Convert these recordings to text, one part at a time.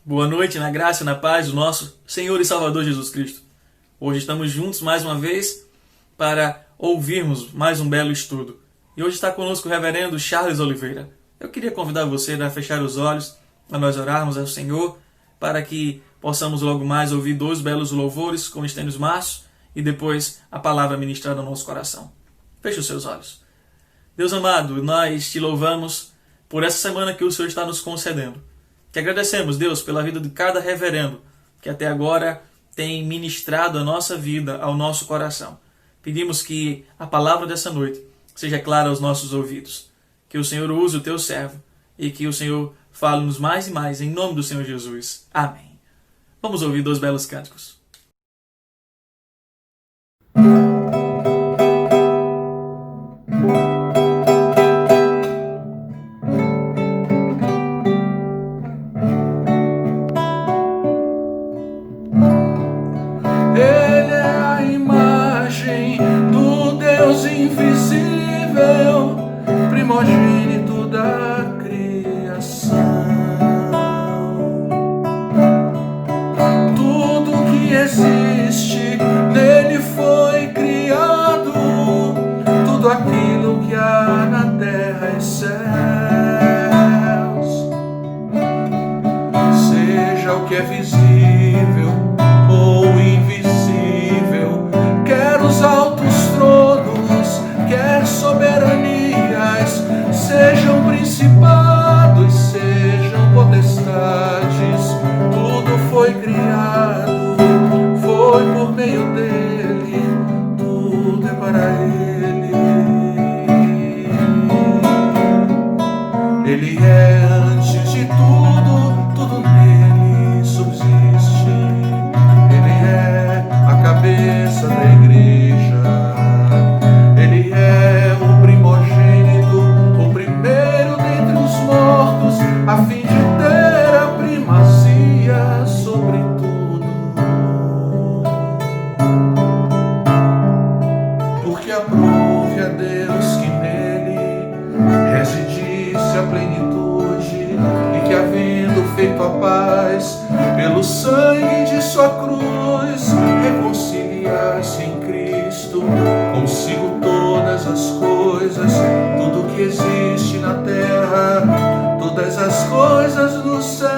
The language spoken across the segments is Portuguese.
Boa noite, na graça e na paz do nosso Senhor e Salvador Jesus Cristo. Hoje estamos juntos mais uma vez para ouvirmos mais um belo estudo. E hoje está conosco o reverendo Charles Oliveira. Eu queria convidar você a fechar os olhos, a nós orarmos ao Senhor, para que possamos logo mais ouvir dois belos louvores com Estênios Márcio e depois a palavra ministrada no nosso coração. Feche os seus olhos. Deus amado, nós te louvamos por essa semana que o Senhor está nos concedendo. Te agradecemos, Deus, pela vida de cada reverendo que até agora tem ministrado a nossa vida, ao nosso coração. Pedimos que a palavra dessa noite seja clara aos nossos ouvidos. Que o Senhor use o teu servo e que o Senhor fale-nos mais e mais, em nome do Senhor Jesus. Amém. Vamos ouvir dois belos cânticos. Primogênito da criação, tudo que existe nele foi criado, tudo aquilo que há na terra e céus, seja o que é visível ou invisível, quer os altos tronos, quer soberania, sejam principados, sejam potestades, tudo foi criado, foi por meio dele, tudo é para ele. Ele é antes de tudo, tudo nele subsiste. Ele é a cabeça da igreja. Ele é o primogênito, o primeiro dentre os mortos, a fim de ter a primazia sobre tudo. Porque aprove a Deus que nele residisse a plenitude, e que, havendo feito a paz pelo sangue de sua cruz, reconciliasse em Cristo consigo todas as coisas, tudo que existe na terra, todas as coisas do céu.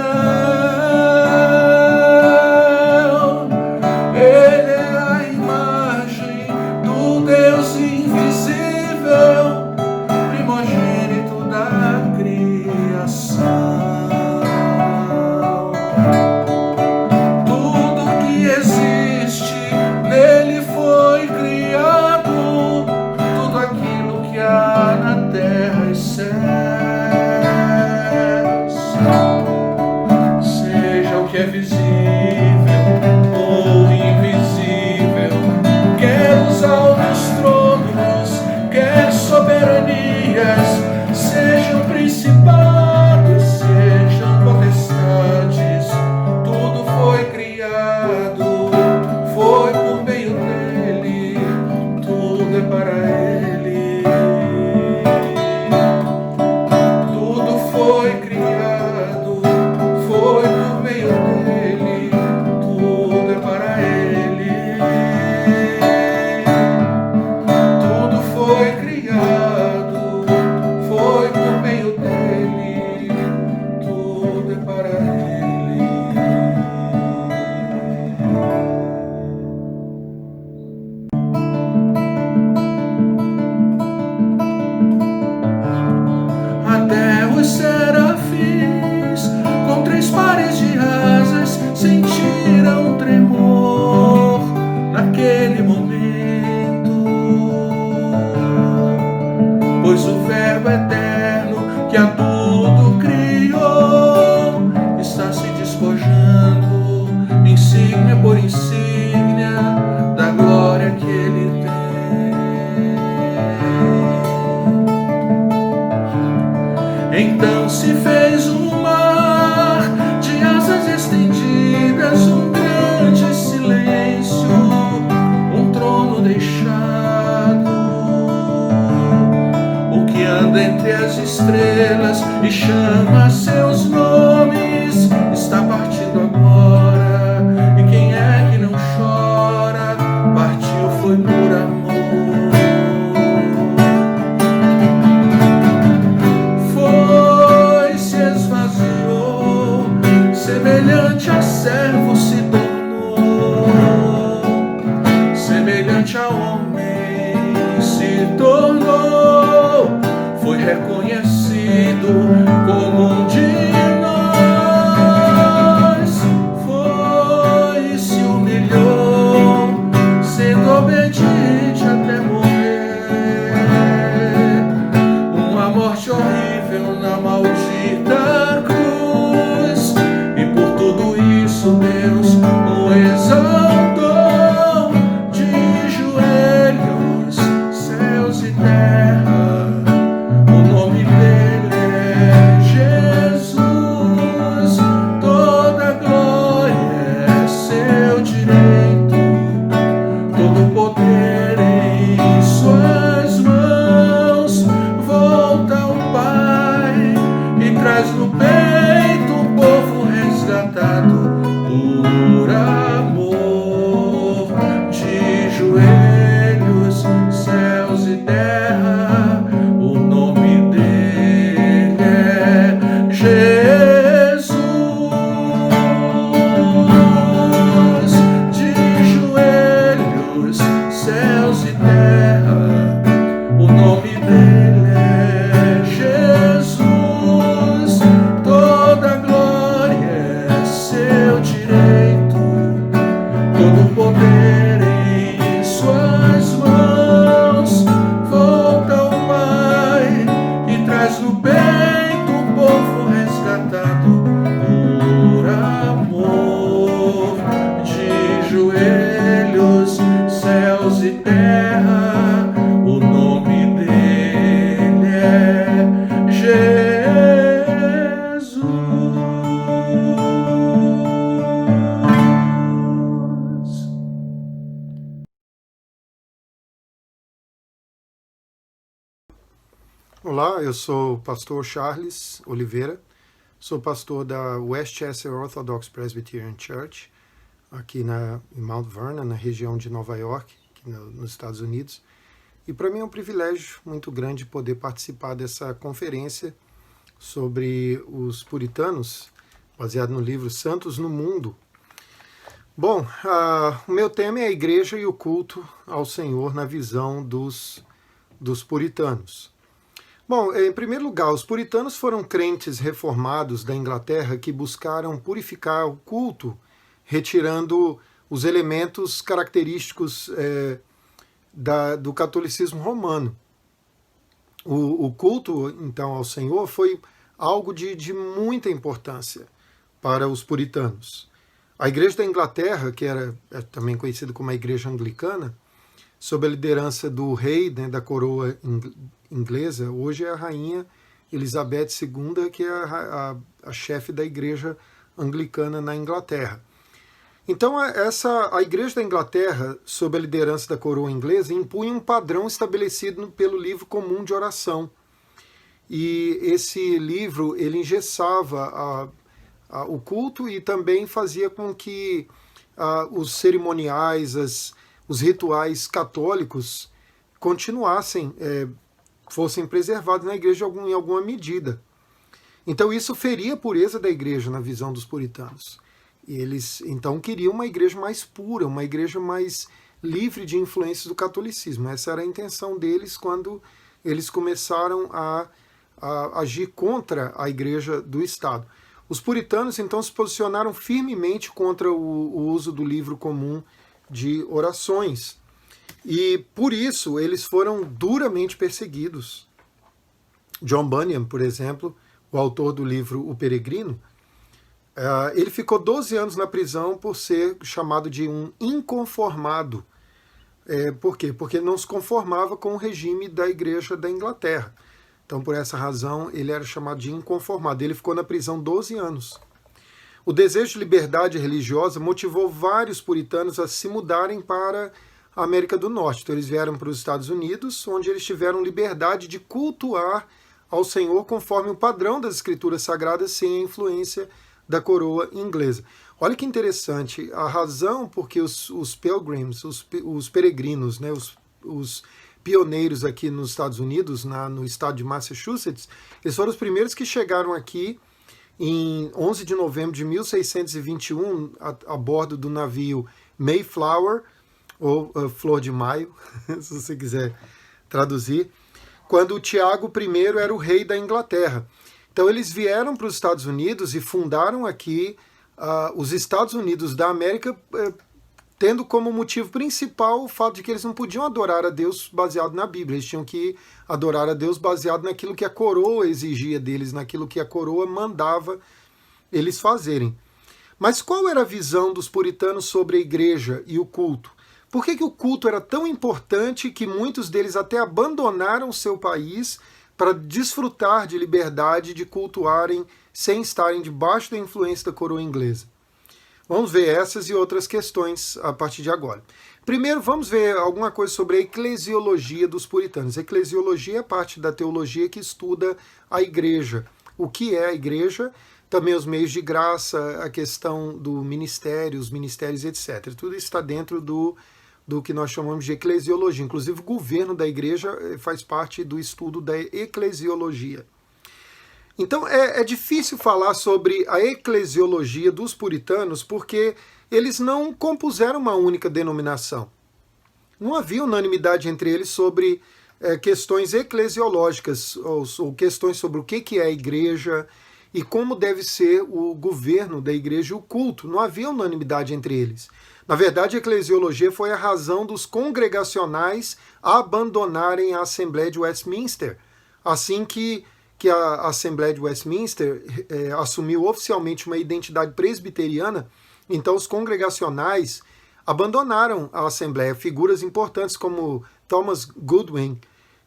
Ele é a imagem do Deus invisível, primogênito da criação. Tudo que existe nele foi criado, tudo aquilo que há na terra e céus, seja o que é visível ou invisível, quer os altos tronos, quer soberanias, sejam principados, sejam potestades, tudo foi criado, foi por meio dele, tudo é para ele. Tudo foi criado, foi por meio dele, tudo é para ele. Tudo foi criado, foi por meio dele, tudo é para ele. Até os serafins, com 3 pares de asas, sentiram um tremor naquele momento, pois o Verbo eterno que a tudo criou está se despojando, insígnia por insígnia, da glória que ele tem. Então se fez um mar de asas estendidas, um grande silêncio, um trono deixado, o que anda entre as estrelas e chama seus nomes, está partindo agora. E quem é que não chora? Partiu foi por amor. Foi, se esvaziou, semelhante a servo se tornou, semelhante a homem se tornou, foi reconhecido como um de nós, foi e se humilhou, sendo obediente até morrer, uma morte horrível na maldita cruz, e por tudo isso Deus o exaltou, de joelhos, céus e terra, o nome dele é Jesus, toda glória é seu direito, todo poder em suas mãos, volta ao Pai e traz no peito um povo resgatado por amor, de joelhos, céus e terra, o nome dele é Jesus, de joelhos, céus e terra, o nome dele é Jesus, toda glória é seu direito, todo poder em suas mãos, volta ao Pai e traz no peito um povo resgatado por amor, de joelhos, céus e terra, o nome dele é Jesus. Olá, eu sou o pastor Charles Oliveira, sou pastor da Westchester Orthodox Presbyterian Church, aqui em Mount Vernon, na região de Nova York, aqui nos Estados Unidos. E para mim é um privilégio muito grande poder participar dessa conferência sobre os puritanos, baseado no livro Santos no Mundo. Bom, o meu tema é a igreja e o culto ao Senhor na visão dos puritanos. Bom, em primeiro lugar, os puritanos foram crentes reformados da Inglaterra que buscaram purificar o culto, retirando os elementos característicos do catolicismo romano. O culto, então, ao Senhor foi algo de muita importância para os puritanos. A Igreja da Inglaterra, que é também conhecida como a Igreja Anglicana, sob a liderança do rei, né, da coroa inglesa, hoje é a Rainha Elizabeth II, que é a chefe da Igreja Anglicana na Inglaterra. Então, a Igreja da Inglaterra, sob a liderança da coroa inglesa, impunha um padrão estabelecido pelo livro comum de oração. E esse livro, ele engessava o culto e também fazia com que os cerimoniais, os rituais católicos continuassem, fossem preservados na igreja em alguma medida. Então isso feria a pureza da igreja na visão dos puritanos. E eles então queriam uma igreja mais pura, uma igreja mais livre de influências do catolicismo. Essa era a intenção deles quando eles começaram a agir contra a igreja do Estado. Os puritanos então se posicionaram firmemente contra o uso do livro comum de orações. E por isso eles foram duramente perseguidos. John Bunyan, por exemplo, o autor do livro O Peregrino, ele ficou 12 anos na prisão por ser chamado de um inconformado. Por quê? Porque não se conformava com o regime da Igreja da Inglaterra. Então, por essa razão, ele era chamado de inconformado. Ele ficou na prisão 12 anos. O desejo de liberdade religiosa motivou vários puritanos a se mudarem para a América do Norte. Então, eles vieram para os Estados Unidos, onde eles tiveram liberdade de cultuar ao Senhor conforme o padrão das Escrituras Sagradas, sem a influência da coroa inglesa. Olha que interessante, a razão porque os pilgrims, os peregrinos, né, os pioneiros aqui nos Estados Unidos, no estado de Massachusetts, eles foram os primeiros que chegaram aqui em 11 de novembro de 1621, a bordo do navio Mayflower, ou Flor de Maio, se você quiser traduzir, quando o Tiago I era o rei da Inglaterra. Então eles vieram para os Estados Unidos e fundaram aqui os Estados Unidos da América, tendo como motivo principal o fato de que eles não podiam adorar a Deus baseado na Bíblia, eles tinham que adorar a Deus baseado naquilo que a coroa exigia deles, naquilo que a coroa mandava eles fazerem. Mas qual era a visão dos puritanos sobre a igreja e o culto? Por que o culto era tão importante que muitos deles até abandonaram seu país para desfrutar de liberdade de cultuarem sem estarem debaixo da influência da coroa inglesa? Vamos ver essas e outras questões a partir de agora. Primeiro, vamos ver alguma coisa sobre a eclesiologia dos puritanos. A eclesiologia é parte da teologia que estuda a igreja. O que é a igreja? Também os meios de graça, a questão do ministério, os ministérios, etc. Tudo isso está dentro do que nós chamamos de eclesiologia. Inclusive, o governo da igreja faz parte do estudo da eclesiologia. Então, é difícil falar sobre a eclesiologia dos puritanos porque eles não compuseram uma única denominação. Não havia unanimidade entre eles sobre questões eclesiológicas, ou questões sobre o que é a igreja e como deve ser o governo da igreja e o culto. Não havia unanimidade entre eles. Na verdade, a eclesiologia foi a razão dos congregacionais abandonarem a Assembleia de Westminster, assim que a Assembleia de Westminster assumiu oficialmente uma identidade presbiteriana. Então os congregacionais abandonaram a Assembleia. Figuras importantes como Thomas Goodwin,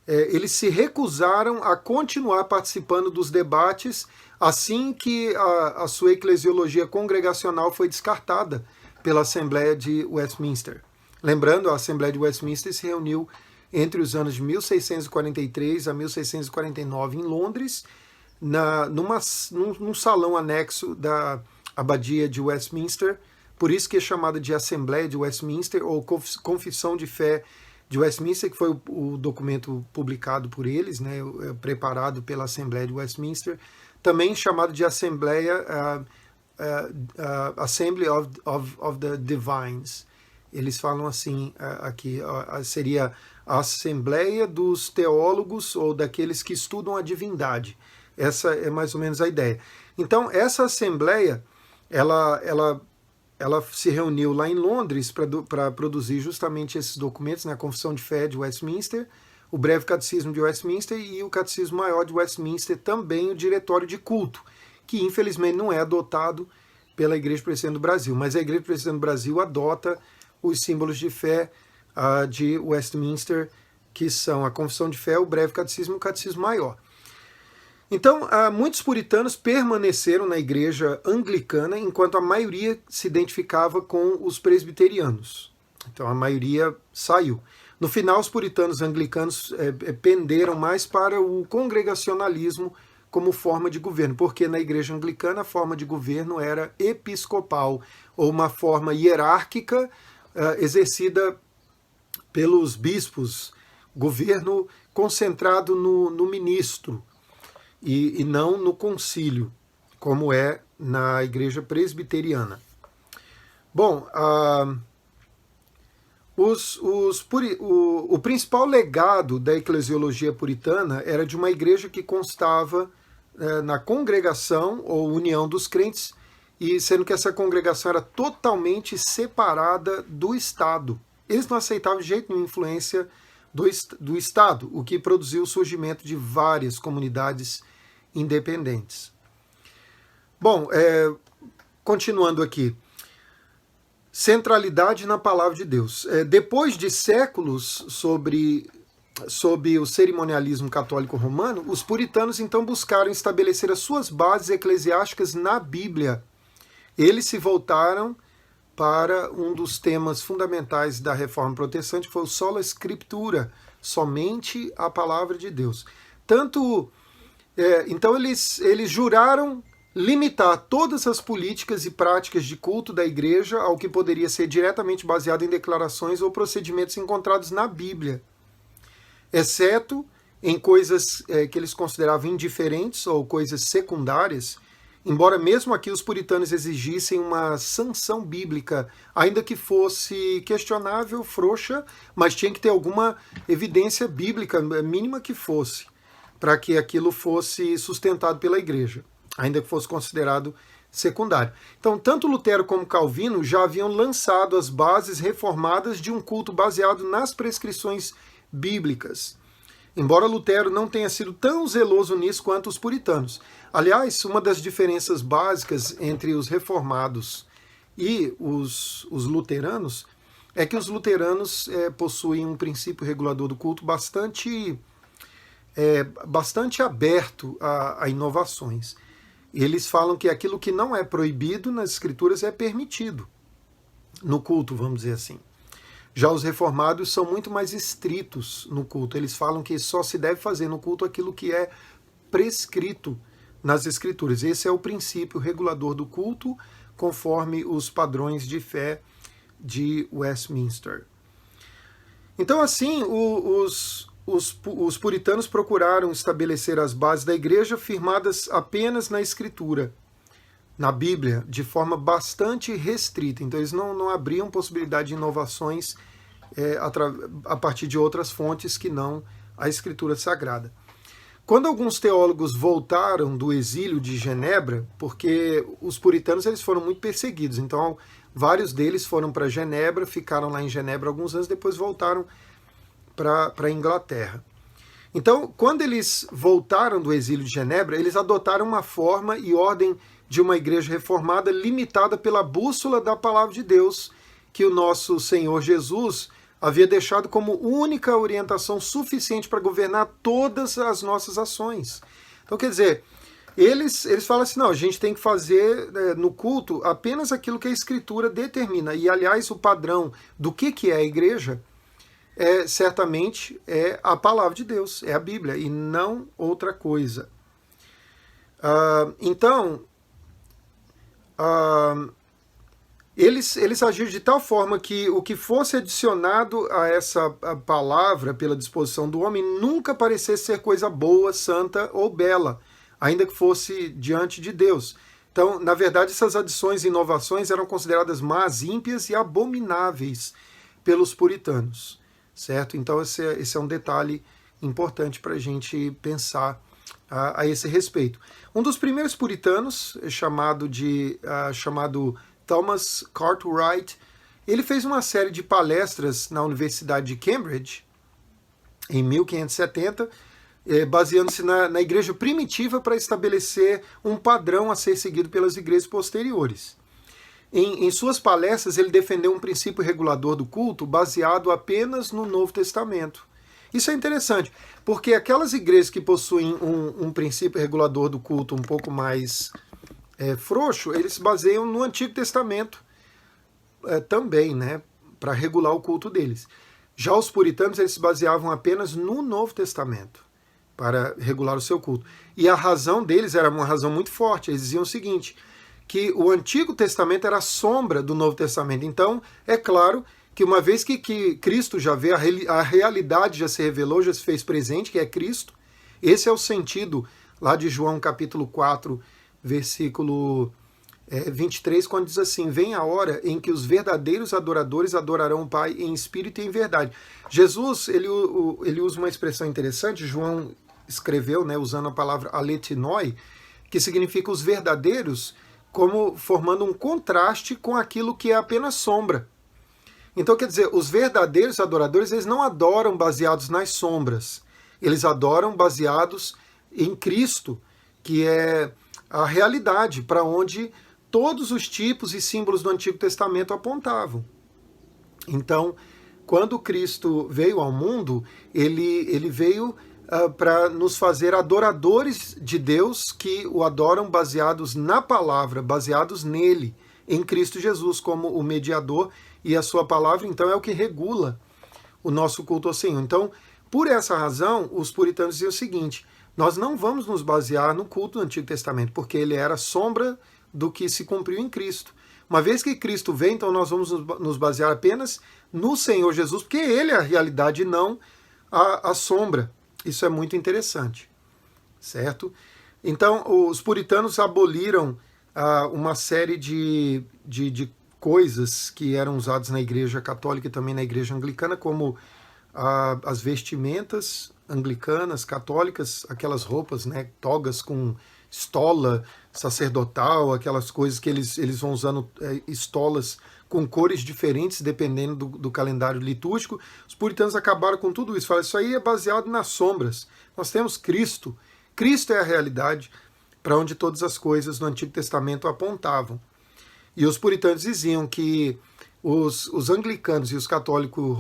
eles se recusaram a continuar participando dos debates assim que a sua eclesiologia congregacional foi descartada pela Assembleia de Westminster. Lembrando, a Assembleia de Westminster se reuniu entre os anos de 1643 a 1649 em Londres, num salão anexo da Abadia de Westminster, por isso que é chamada de Assembleia de Westminster, ou Confissão de Fé de Westminster, que foi o documento publicado por eles, né, preparado pela Assembleia de Westminster, também chamado de Assembleia, Assembly of the Divines. Eles falam assim aqui, seria a Assembleia dos Teólogos ou daqueles que estudam a divindade. Essa é mais ou menos a ideia. Então, essa Assembleia, ela se reuniu lá em Londres para produzir justamente esses documentos, né, a Confissão de Fé de Westminster, o Breve Catecismo de Westminster e o Catecismo Maior de Westminster, também o Diretório de Culto, que infelizmente não é adotado pela Igreja Presbiteriana do Brasil, mas a Igreja Presbiteriana do Brasil adota os símbolos de fé de Westminster, que são a Confissão de Fé, o Breve Catecismo e o Catecismo Maior. Então, muitos puritanos permaneceram na igreja anglicana, enquanto a maioria se identificava com os presbiterianos. Então, a maioria saiu. No final, os puritanos anglicanos penderam mais para o congregacionalismo como forma de governo, porque na igreja anglicana a forma de governo era episcopal, ou uma forma hierárquica exercida pelos bispos, governo concentrado no ministro, e não no concílio, como é na igreja presbiteriana. Bom, o principal legado da eclesiologia puritana era de uma igreja que constava na congregação ou união dos crentes, e sendo que essa congregação era totalmente separada do Estado. Eles não aceitavam de jeito nenhum influência do Estado, o que produziu o surgimento de várias comunidades independentes. Bom, continuando aqui. Centralidade na palavra de Deus. Depois de séculos sob o cerimonialismo católico romano, os puritanos então buscaram estabelecer as suas bases eclesiásticas na Bíblia. Eles se voltaram para um dos temas fundamentais da Reforma Protestante, que foi o sola scriptura, somente a palavra de Deus. Então eles juraram limitar todas as políticas e práticas de culto da igreja ao que poderia ser diretamente baseado em declarações ou procedimentos encontrados na Bíblia, exceto em coisas que eles consideravam indiferentes ou coisas secundárias, embora mesmo aqui os puritanos exigissem uma sanção bíblica, ainda que fosse questionável, frouxa, mas tinha que ter alguma evidência bíblica, mínima que fosse, para que aquilo fosse sustentado pela igreja, ainda que fosse considerado secundário. Então, tanto Lutero como Calvino já haviam lançado as bases reformadas de um culto baseado nas prescrições bíblicas, embora Lutero não tenha sido tão zeloso nisso quanto os puritanos. Aliás, uma das diferenças básicas entre os reformados e os luteranos é que os luteranos possuem um princípio regulador do culto bastante aberto a inovações. Eles falam que aquilo que não é proibido nas escrituras é permitido no culto, vamos dizer assim. Já os reformados são muito mais estritos no culto. Eles falam que só se deve fazer no culto aquilo que é prescrito nas escrituras. Esse é o princípio regulador do culto, conforme os padrões de fé de Westminster. Então, assim, os puritanos procuraram estabelecer as bases da igreja firmadas apenas na Escritura, na Bíblia, de forma bastante restrita. Então eles não abriam possibilidade de inovações a partir de outras fontes que não a Escritura Sagrada. Quando alguns teólogos voltaram do exílio de Genebra, porque os puritanos eles foram muito perseguidos, então vários deles foram para Genebra, ficaram lá em Genebra alguns anos, depois voltaram para a Inglaterra. Então, quando eles voltaram do exílio de Genebra, eles adotaram uma forma e ordem de uma igreja reformada limitada pela bússola da palavra de Deus, que o nosso Senhor Jesus havia deixado como única orientação suficiente para governar todas as nossas ações. Então, quer dizer, eles falam assim, não, a gente tem que fazer no culto apenas aquilo que a Escritura determina. E, aliás, o padrão do que é a igreja certamente é a palavra de Deus, é a Bíblia, e não outra coisa. Então, eles agiram de tal forma que o que fosse adicionado a essa palavra pela disposição do homem nunca parecesse ser coisa boa, santa ou bela, ainda que fosse diante de Deus. Então, na verdade, essas adições e inovações eram consideradas más, ímpias e abomináveis pelos puritanos, certo? Então, esse é um detalhe importante para a gente pensar a esse respeito. Um dos primeiros puritanos, chamado Thomas Cartwright, ele fez uma série de palestras na Universidade de Cambridge, em 1570, baseando-se na igreja primitiva para estabelecer um padrão a ser seguido pelas igrejas posteriores. Em suas palestras, ele defendeu um princípio regulador do culto baseado apenas no Novo Testamento. Isso é interessante, porque aquelas igrejas que possuem um princípio regulador do culto um pouco mais frouxo, eles se baseiam no Antigo Testamento também, né, para regular o culto deles. Já os puritanos, eles se baseavam apenas no Novo Testamento para regular o seu culto. E a razão deles era uma razão muito forte. Eles diziam o seguinte, que o Antigo Testamento era a sombra do Novo Testamento. Então, é claro que uma vez que Cristo já veio, a realidade já se revelou, já se fez presente, que é Cristo. Esse é o sentido lá de João capítulo 4, versículo 23, quando diz assim, vem a hora em que os verdadeiros adoradores adorarão o Pai em espírito e em verdade. Jesus, ele usa uma expressão interessante, João escreveu, né, usando a palavra aletinoi, que significa os verdadeiros, como formando um contraste com aquilo que é apenas sombra. Então, quer dizer, os verdadeiros adoradores, eles não adoram baseados nas sombras. Eles adoram baseados em Cristo, que é a realidade para onde todos os tipos e símbolos do Antigo Testamento apontavam. Então, quando Cristo veio ao mundo, ele veio para nos fazer adoradores de Deus que o adoram baseados na palavra, baseados nele, em Cristo Jesus como o mediador, e a sua palavra, então, é o que regula o nosso culto ao Senhor. Então, Por essa razão, os puritanos diziam o seguinte: nós não vamos nos basear no culto do Antigo Testamento, porque ele era sombra do que se cumpriu em Cristo. Uma vez que Cristo vem, então nós vamos nos basear apenas no Senhor Jesus, porque ele é a realidade e não a sombra. Isso é muito interessante, certo? Então, os puritanos aboliram uma série de coisas que eram usadas na Igreja Católica e também na Igreja Anglicana, como as vestimentas anglicanas, católicas, aquelas roupas, né, togas com estola sacerdotal, aquelas coisas que eles vão usando estolas com cores diferentes dependendo do calendário litúrgico. Os puritanos acabaram com tudo isso. Falaram, isso aí é baseado nas sombras. Nós temos Cristo. Cristo é a realidade para onde todas as coisas do Antigo Testamento apontavam. E os puritanos diziam que os anglicanos e os católicos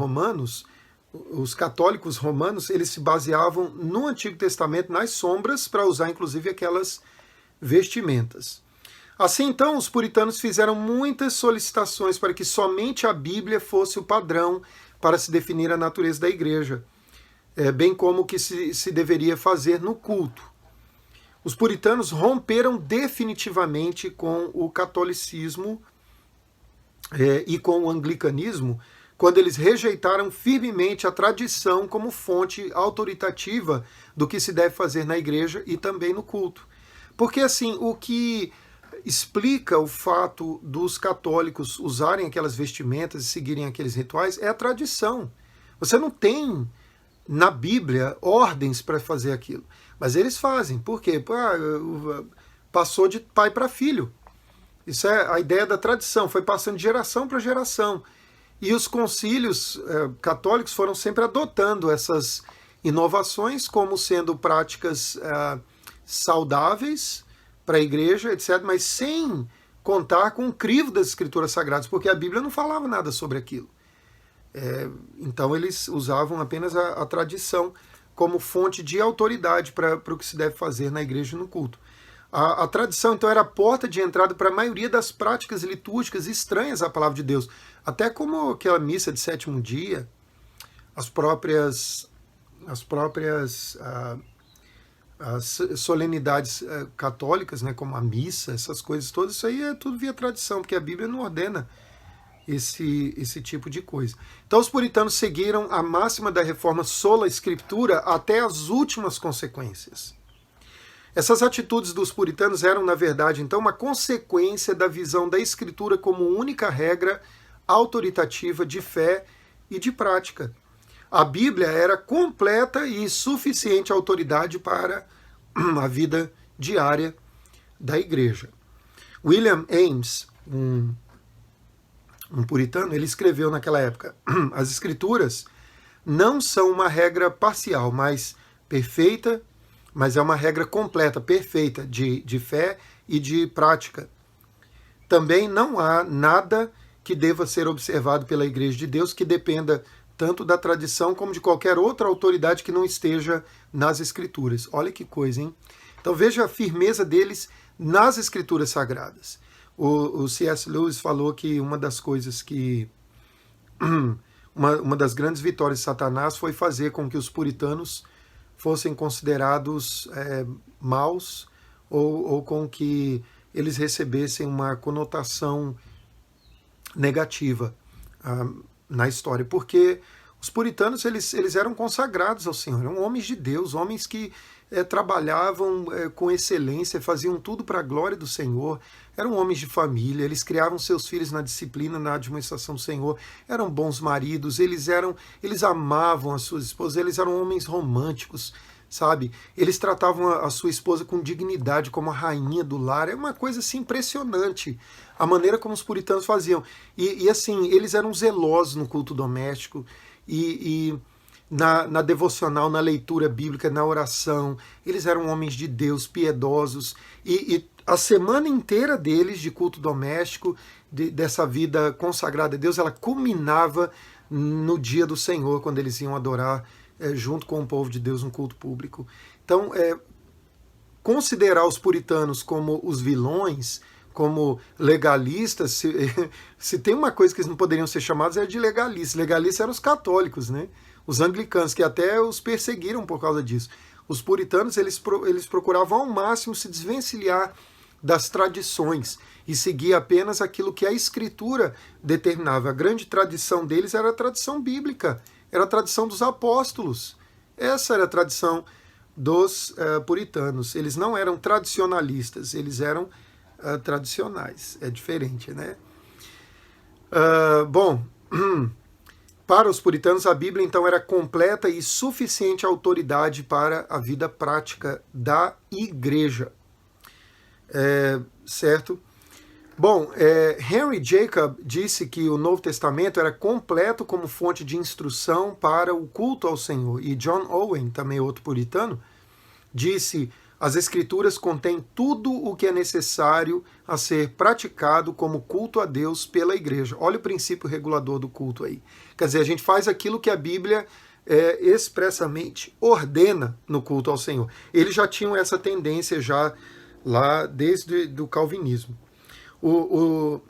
romanos, eles se baseavam no Antigo Testamento, nas sombras, para usar inclusive aquelas vestimentas. Assim, então, os puritanos fizeram muitas solicitações para que somente a Bíblia fosse o padrão para se definir a natureza da igreja, bem como o que se deveria fazer no culto. Os puritanos romperam definitivamente com o catolicismo e com o anglicanismo, quando eles rejeitaram firmemente a tradição como fonte autoritativa do que se deve fazer na igreja e também no culto. Porque, assim, o que explica o fato dos católicos usarem aquelas vestimentas e seguirem aqueles rituais é a tradição. Você não tem na Bíblia ordens para fazer aquilo, mas eles fazem. Por quê? Passou de pai para filho. Isso é a ideia da tradição, foi passando de geração para geração. E os concílios católicos foram sempre adotando essas inovações como sendo práticas saudáveis para a igreja, etc., mas sem contar com o crivo das escrituras sagradas, porque a Bíblia não falava nada sobre aquilo. Então eles usavam apenas a tradição como fonte de autoridade para o que se deve fazer na igreja e no culto. A tradição, então, era a porta de entrada para a maioria das práticas litúrgicas estranhas à palavra de Deus. Até como aquela missa de sétimo dia, as próprias as solenidades católicas, né, como a missa, essas coisas todas, isso aí é tudo via tradição, porque a Bíblia não ordena esse tipo de coisa. Então os puritanos seguiram a máxima da reforma sola escritura até as últimas consequências. Essas atitudes dos puritanos eram, na verdade, então, uma consequência da visão da escritura como única regra autoritativa de fé e de prática. A Bíblia era completa e suficiente autoridade para a vida diária da igreja. William Ames, um puritano, ele escreveu naquela época: as escrituras não são uma regra parcial, mas perfeita, mas é uma regra completa, perfeita, de fé e de prática. Também não há nada que deva ser observado pela Igreja de Deus que dependa tanto da tradição como de qualquer outra autoridade que não esteja nas Escrituras. Olha que coisa, hein? Então veja a firmeza deles nas Escrituras Sagradas. O C.S. Lewis falou que uma das coisas que... uma das grandes vitórias de Satanás foi fazer com que os puritanos fossem considerados maus ou com que eles recebessem uma conotação negativa na história, porque os puritanos eles eram consagrados ao Senhor, eram homens de Deus, homens que trabalhavam com excelência, faziam tudo para a glória do Senhor, eram homens de família, eles criavam seus filhos na disciplina, na administração do Senhor, eram bons maridos, eles amavam as suas esposas, eles eram homens românticos, sabe? Eles tratavam a sua esposa com dignidade, como a rainha do lar. É uma coisa assim impressionante a maneira como os puritanos faziam. E assim, eles eram zelosos no culto doméstico e na devocional, na leitura bíblica, na oração. Eles eram homens de Deus, piedosos. E a semana inteira deles de culto doméstico, dessa vida consagrada a Deus, ela culminava no dia do Senhor, quando eles iam adorar junto com o povo de Deus no culto público. Então, considerar os puritanos como os vilões, como legalistas, se tem uma coisa que eles não poderiam ser chamados é de legalistas. Legalistas eram os católicos, né? Os anglicanos, que até os perseguiram por causa disso. Os puritanos, eles procuravam ao máximo se desvencilhar das tradições e seguir apenas aquilo que a Escritura determinava. A grande tradição deles era a tradição bíblica, era a tradição dos apóstolos. Essa era a tradição dos puritanos. Eles não eram tradicionalistas, eles eram tradicionais. É diferente, né? Bom, para os puritanos a Bíblia então era completa e suficiente autoridade para a vida prática da igreja. Certo? Bom, Henry Jacob disse que o Novo Testamento era completo como fonte de instrução para o culto ao Senhor. E John Owen, também outro puritano, disse: as Escrituras contêm tudo o que é necessário a ser praticado como culto a Deus pela igreja. Olha o princípio regulador do culto aí. Quer dizer, a gente faz aquilo que a Bíblia expressamente ordena no culto ao Senhor. Eles já tinham essa tendência já lá desde o calvinismo. O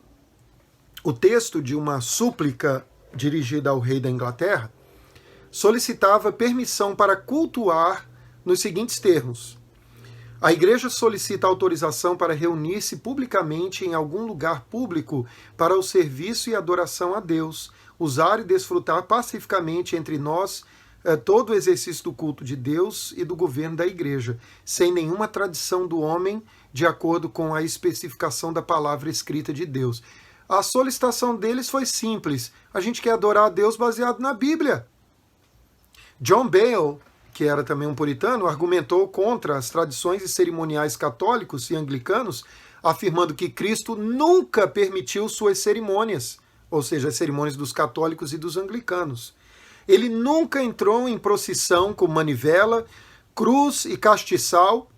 texto de uma súplica dirigida ao rei da Inglaterra solicitava permissão para cultuar nos seguintes termos: a igreja solicita autorização para reunir-se publicamente em algum lugar público para o serviço e adoração a Deus, usar e desfrutar pacificamente entre nós todo o exercício do culto de Deus e do governo da igreja, sem nenhuma tradição do homem, de acordo com a especificação da palavra escrita de Deus. A solicitação deles foi simples: a gente quer adorar a Deus baseado na Bíblia. John Bale, que era também um puritano, argumentou contra as tradições e cerimoniais católicos e anglicanos, afirmando que Cristo nunca permitiu suas cerimônias, ou seja, as cerimônias dos católicos e dos anglicanos. Ele nunca entrou em procissão com manivela, cruz e castiçal,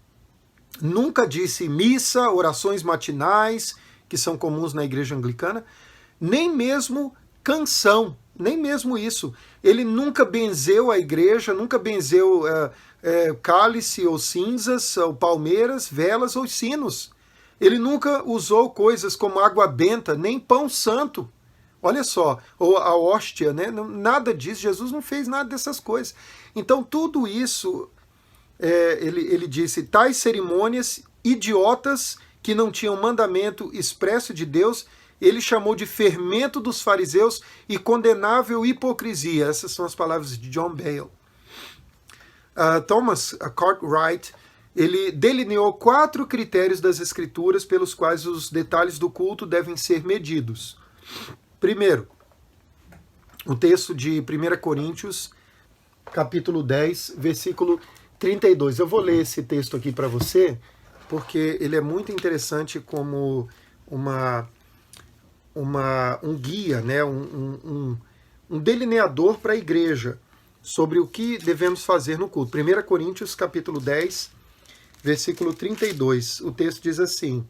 nunca disse missa, orações matinais, que são comuns na igreja anglicana, nem mesmo canção, nem mesmo isso. Ele nunca benzeu a igreja, nunca benzeu cálice ou cinzas, ou palmeiras, velas ou sinos. Ele nunca usou coisas como água benta, nem pão santo. Olha só, ou a hóstia, né? Nada disso, Jesus não fez nada dessas coisas. Então tudo isso, ele disse, tais cerimônias idiotas que não tinham mandamento expresso de Deus, ele chamou de fermento dos fariseus e condenável hipocrisia. Essas são as palavras de John Bale. Thomas Cartwright, ele delineou 4 critérios das Escrituras pelos quais os detalhes do culto devem ser medidos. Primeiro, o texto de 1 Coríntios, capítulo 10, versículo 32. Eu vou ler esse texto aqui para você, porque ele é muito interessante como um guia, né? um delineador para a igreja sobre o que devemos fazer no culto. 1 Coríntios, capítulo 10, versículo 32. O texto diz assim: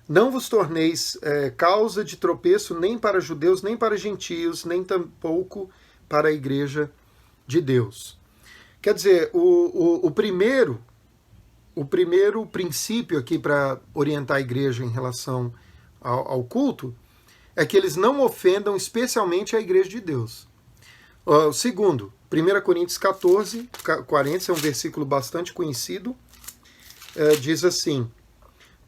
não vos torneis causa de tropeço nem para judeus, nem para gentios, nem tampouco para a igreja de Deus. Quer dizer, o primeiro princípio aqui para orientar a igreja em relação ao culto é que eles não ofendam especialmente a igreja de Deus. O segundo, 1 Coríntios 14, 40, é um versículo bastante conhecido, diz assim: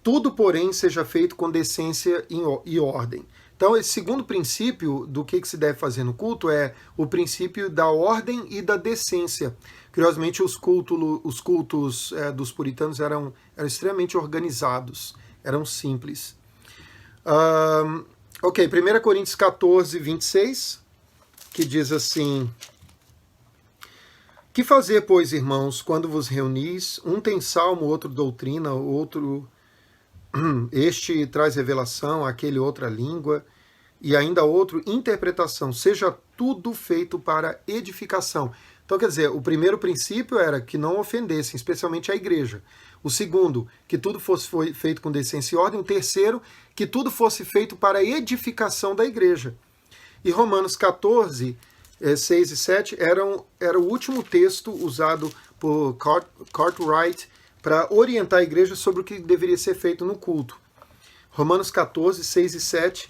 tudo, porém, seja feito com decência e ordem. Então, esse segundo princípio do que se deve fazer no culto é o princípio da ordem e da decência. Curiosamente, os cultos dos puritanos eram extremamente organizados, eram simples. Ok, 1 Coríntios 14, 26, que diz assim: que fazer, pois, irmãos, quando vos reunis? Um tem salmo, outro doutrina, outro... este traz revelação, aquele outra língua, e ainda outro interpretação. Seja tudo feito para edificação. Então, quer dizer, o primeiro princípio era que não ofendessem, especialmente a igreja. O segundo, que tudo fosse feito com decência e ordem. O terceiro, que tudo fosse feito para a edificação da igreja. E Romanos 14, 6 e 7 era o último texto usado por Cartwright para orientar a igreja sobre o que deveria ser feito no culto. Romanos 14, 6 e 7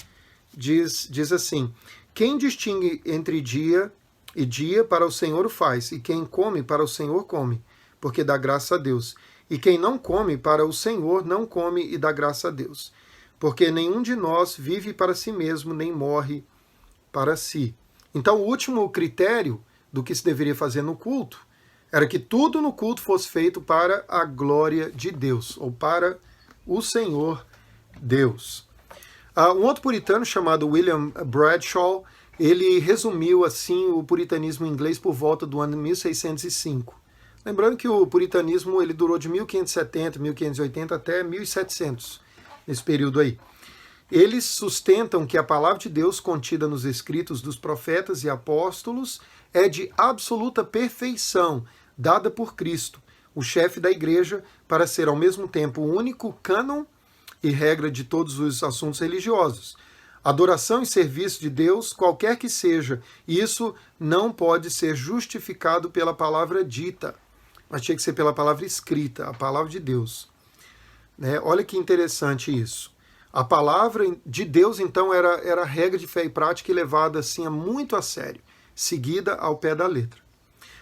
diz assim: quem distingue entre dia e dia para o Senhor o faz, e quem come para o Senhor come, porque dá graça a Deus. E quem não come para o Senhor não come e dá graça a Deus. Porque nenhum de nós vive para si mesmo, nem morre para si. Então, o último critério do que se deveria fazer no culto era que tudo no culto fosse feito para a glória de Deus, ou para o Senhor Deus. Um outro puritano chamado William Bradshaw, ele resumiu assim o puritanismo inglês por volta do ano 1605. Lembrando que o puritanismo ele durou de 1570, 1580 até 1700, nesse período aí. Eles sustentam que a palavra de Deus contida nos escritos dos profetas e apóstolos é de absoluta perfeição, dada por Cristo, o chefe da igreja, para ser ao mesmo tempo o único cânon e regra de todos os assuntos religiosos. Adoração e serviço de Deus, qualquer que seja, isso não pode ser justificado pela palavra dita, mas tinha que ser pela palavra escrita, a palavra de Deus. Olha que interessante isso. A palavra de Deus, então, era regra de fé e prática e levada assim, muito a sério, seguida ao pé da letra.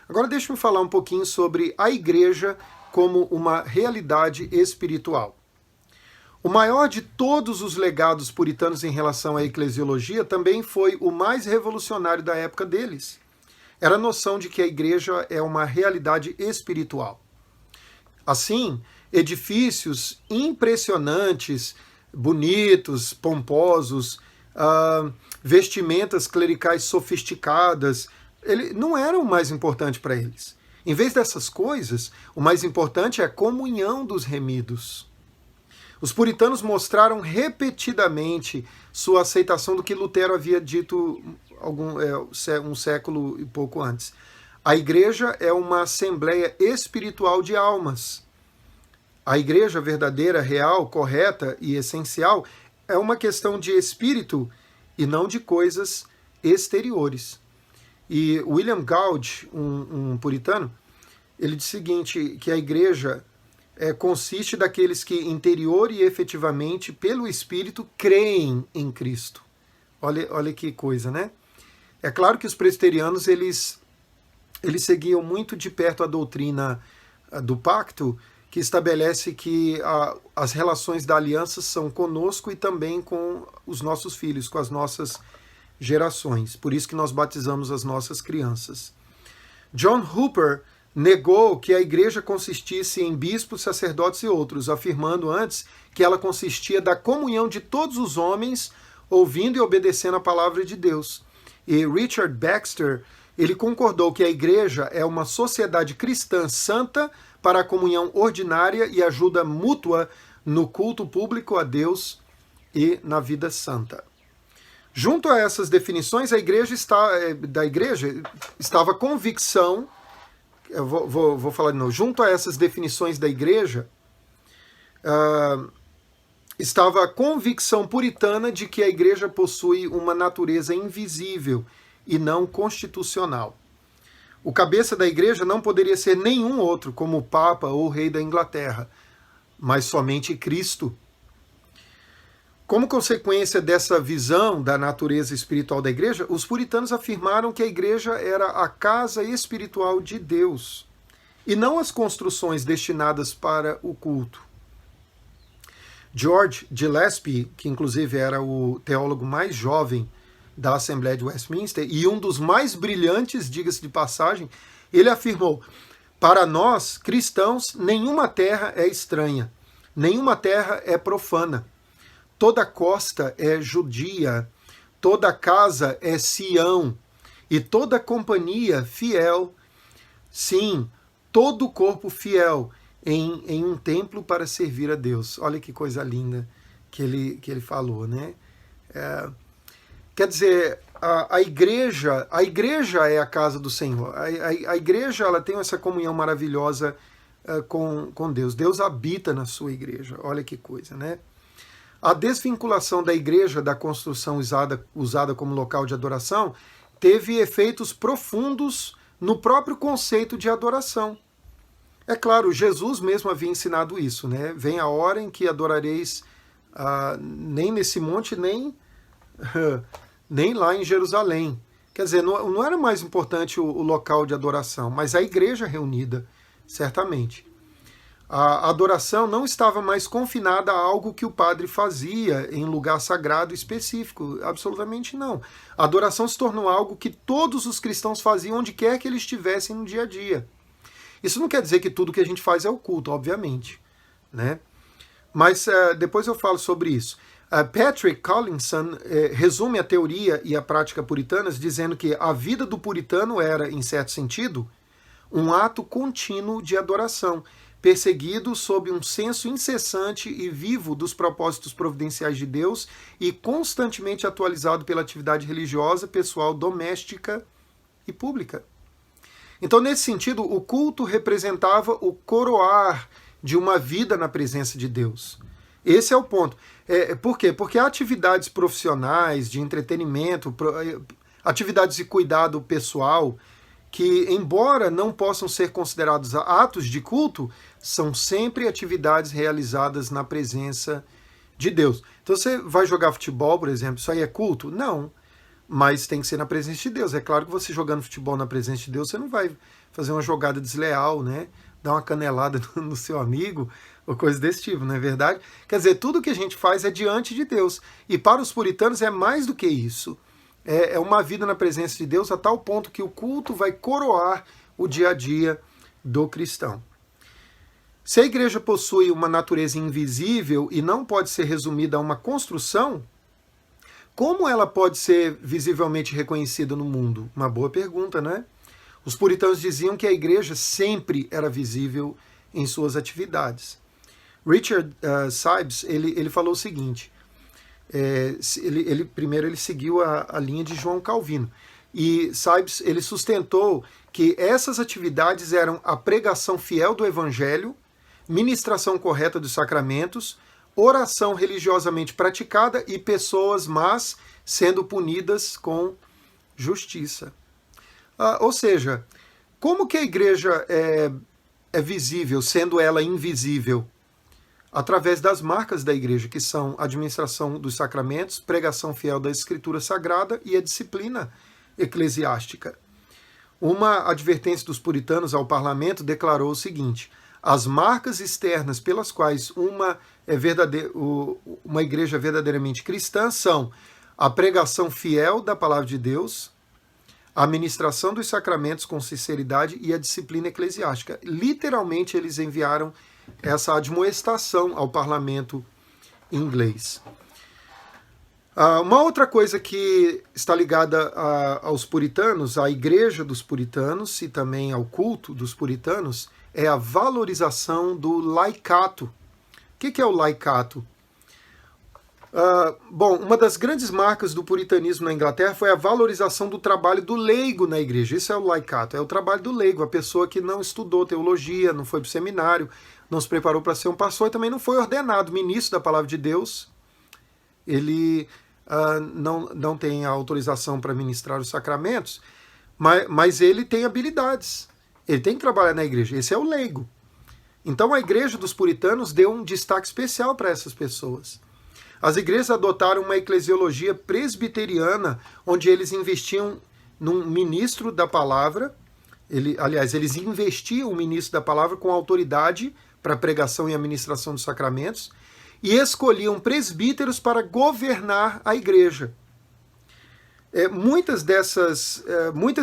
Agora deixa-me falar um pouquinho sobre a igreja como uma realidade espiritual. O maior de todos os legados puritanos em relação à eclesiologia também foi o mais revolucionário da época deles. Era a noção de que a igreja é uma realidade espiritual. Assim, edifícios impressionantes, bonitos, pomposos, vestimentas clericais sofisticadas, não eram o mais importante para eles. Em vez dessas coisas, o mais importante é a comunhão dos remidos. Os puritanos mostraram repetidamente sua aceitação do que Lutero havia dito um século e pouco antes. A igreja é uma assembleia espiritual de almas. A igreja verdadeira, real, correta e essencial é uma questão de espírito e não de coisas exteriores. E William Gouge, um puritano, ele diz o seguinte, que a igreja consiste daqueles que interior e efetivamente, pelo Espírito, creem em Cristo. Olha que coisa, né? É claro que os presbiterianos, eles seguiam muito de perto a doutrina do pacto, que estabelece que as relações da aliança são conosco e também com os nossos filhos, com as nossas gerações. Por isso que nós batizamos as nossas crianças. John Hooper negou que a igreja consistisse em bispos, sacerdotes e outros, afirmando antes que ela consistia da comunhão de todos os homens, ouvindo e obedecendo a palavra de Deus. E Richard Baxter, ele concordou que a igreja é uma sociedade cristã santa para a comunhão ordinária e ajuda mútua no culto público a Deus e na vida santa. Junto a essas definições, da igreja estava a convicção, eu vou falar de novo, junto a essas definições da igreja, estava a convicção puritana de que a igreja possui uma natureza invisível e não constitucional. O cabeça da igreja não poderia ser nenhum outro, como o Papa ou o Rei da Inglaterra, mas somente Cristo. Como consequência dessa visão da natureza espiritual da igreja, os puritanos afirmaram que a igreja era a casa espiritual de Deus, e não as construções destinadas para o culto. George Gillespie, que inclusive era o teólogo mais jovem da Assembleia de Westminster, e um dos mais brilhantes, diga-se de passagem, ele afirmou: para nós, cristãos, nenhuma terra é estranha, nenhuma terra é profana. Toda costa é judia, toda casa é Sião, e toda companhia fiel, sim, todo o corpo fiel em um templo para servir a Deus. Olha que coisa linda que ele falou, né? Quer dizer, a igreja é a casa do Senhor. A igreja ela tem essa comunhão maravilhosa com Deus. Deus habita na sua igreja. Olha que coisa, né? A desvinculação da igreja da construção usada como local de adoração teve efeitos profundos no próprio conceito de adoração. É claro, Jesus mesmo havia ensinado isso, né? Vem a hora em que adorareis nem nesse monte, nem lá em Jerusalém. Quer dizer, não era mais importante o local de adoração, mas a igreja reunida, certamente. A adoração não estava mais confinada a algo que o padre fazia em lugar sagrado específico, absolutamente não. A adoração se tornou algo que todos os cristãos faziam onde quer que eles estivessem no dia a dia. Isso não quer dizer que tudo que a gente faz é o culto, obviamente, né? Mas depois eu falo sobre isso. Patrick Collinson resume a teoria e a prática puritanas dizendo que a vida do puritano era, em certo sentido, um ato contínuo de adoração, perseguido sob um senso incessante e vivo dos propósitos providenciais de Deus e constantemente atualizado pela atividade religiosa, pessoal, doméstica e pública. Então, nesse sentido, o culto representava o coroar de uma vida na presença de Deus. Esse é o ponto. Por quê? Porque atividades profissionais, de entretenimento, atividades de cuidado pessoal, que, embora não possam ser considerados atos de culto, são sempre atividades realizadas na presença de Deus. Então, você vai jogar futebol, por exemplo, isso aí é culto? Não, mas tem que ser na presença de Deus. É claro que você jogando futebol na presença de Deus, você não vai fazer uma jogada desleal, né? Dar uma canelada no seu amigo, ou coisa desse tipo, não é verdade? Quer dizer, tudo que a gente faz é diante de Deus. E para os puritanos é mais do que isso. É uma vida na presença de Deus a tal ponto que o culto vai coroar o dia a dia do cristão. Se a igreja possui uma natureza invisível e não pode ser resumida a uma construção, como ela pode ser visivelmente reconhecida no mundo? Uma boa pergunta, né? Os puritanos diziam que a igreja sempre era visível em suas atividades. Richard Sibbes, ele falou o seguinte, primeiro ele seguiu a linha de João Calvino, e Sibbes, ele sustentou que essas atividades eram a pregação fiel do evangelho, ministração correta dos sacramentos, oração religiosamente praticada e pessoas más sendo punidas com justiça. Ou seja, como que a igreja é visível, sendo ela invisível? Através das marcas da igreja, que são a administração dos sacramentos, pregação fiel da Escritura Sagrada e a disciplina eclesiástica. Uma advertência dos puritanos ao parlamento declarou o seguinte: as marcas externas pelas quais uma igreja verdadeiramente cristã são a pregação fiel da palavra de Deus, a administração dos sacramentos com sinceridade e a disciplina eclesiástica. Literalmente, eles enviaram essa admoestação ao parlamento inglês. Uma outra coisa que está ligada aos puritanos, à igreja dos puritanos e também ao culto dos puritanos, é a valorização do laicato. O que é o laicato? Bom, uma das grandes marcas do puritanismo na Inglaterra foi a valorização do trabalho do leigo na igreja. Isso é o laicato, é o trabalho do leigo, a pessoa que não estudou teologia, não foi para o seminário, não se preparou para ser um pastor e também não foi ordenado ministro da palavra de Deus. Ele não tem a autorização para ministrar os sacramentos, mas ele tem habilidades. Ele tem que trabalhar na igreja. Esse é o leigo. Então a igreja dos puritanos deu um destaque especial para essas pessoas. As igrejas adotaram uma eclesiologia presbiteriana, onde eles investiam num ministro da palavra. Eles investiam o ministro da palavra com autoridade para a pregação e administração dos sacramentos e escolhiam presbíteros para governar a igreja. Muitas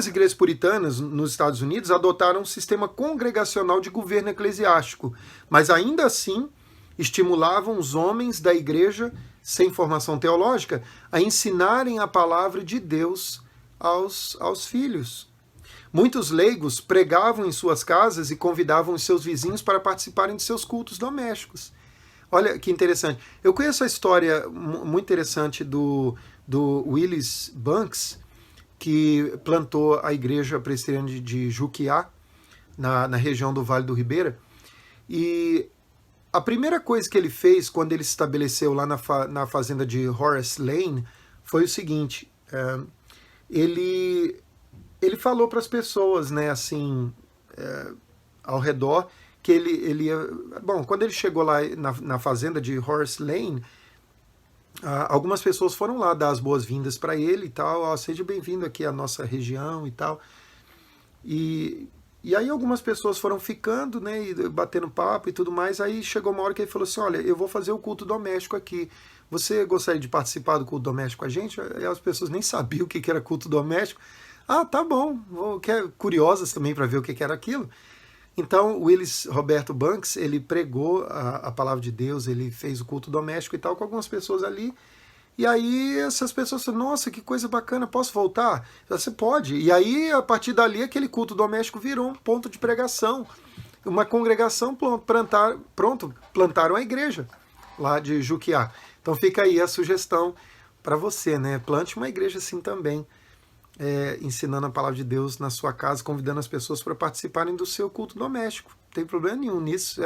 igrejas puritanas nos Estados Unidos adotaram um sistema congregacional de governo eclesiástico, mas ainda assim estimulavam os homens da igreja, sem formação teológica, a ensinarem a palavra de Deus aos filhos. Muitos leigos pregavam em suas casas e convidavam os seus vizinhos para participarem de seus cultos domésticos. Olha que interessante. Eu conheço a história muito interessante do Willis Banks, que plantou a igreja presbiteriana de Juquiá, na região do Vale do Ribeira. E a primeira coisa que ele fez quando ele se estabeleceu lá na fazenda de Horace Lane foi o seguinte: ele falou para as pessoas, né, assim, ao redor, que ele ia... Bom, quando ele chegou lá na fazenda de Horace Lane, algumas pessoas foram lá dar as boas-vindas para ele e tal, seja bem-vindo aqui à nossa região e tal. E aí algumas pessoas foram ficando, né, e batendo papo e tudo mais. Aí chegou uma hora que ele falou assim: olha, eu vou fazer o culto doméstico aqui. Você gostaria de participar do culto doméstico com a gente? E as pessoas nem sabiam o que era culto doméstico. Ah, tá bom. Curiosas também para ver o que era aquilo. Então, Willis Roberto Banks, ele pregou a palavra de Deus, ele fez o culto doméstico e tal com algumas pessoas ali. E aí essas pessoas falaram: nossa, que coisa bacana, posso voltar? Você pode. E aí, a partir dali, aquele culto doméstico virou um ponto de pregação. Uma congregação plantaram a igreja lá de Juquiá. Então fica aí a sugestão para você, né? Plante uma igreja assim também, ensinando a palavra de Deus na sua casa, convidando as pessoas para participarem do seu culto doméstico. Não tem problema nenhum nisso,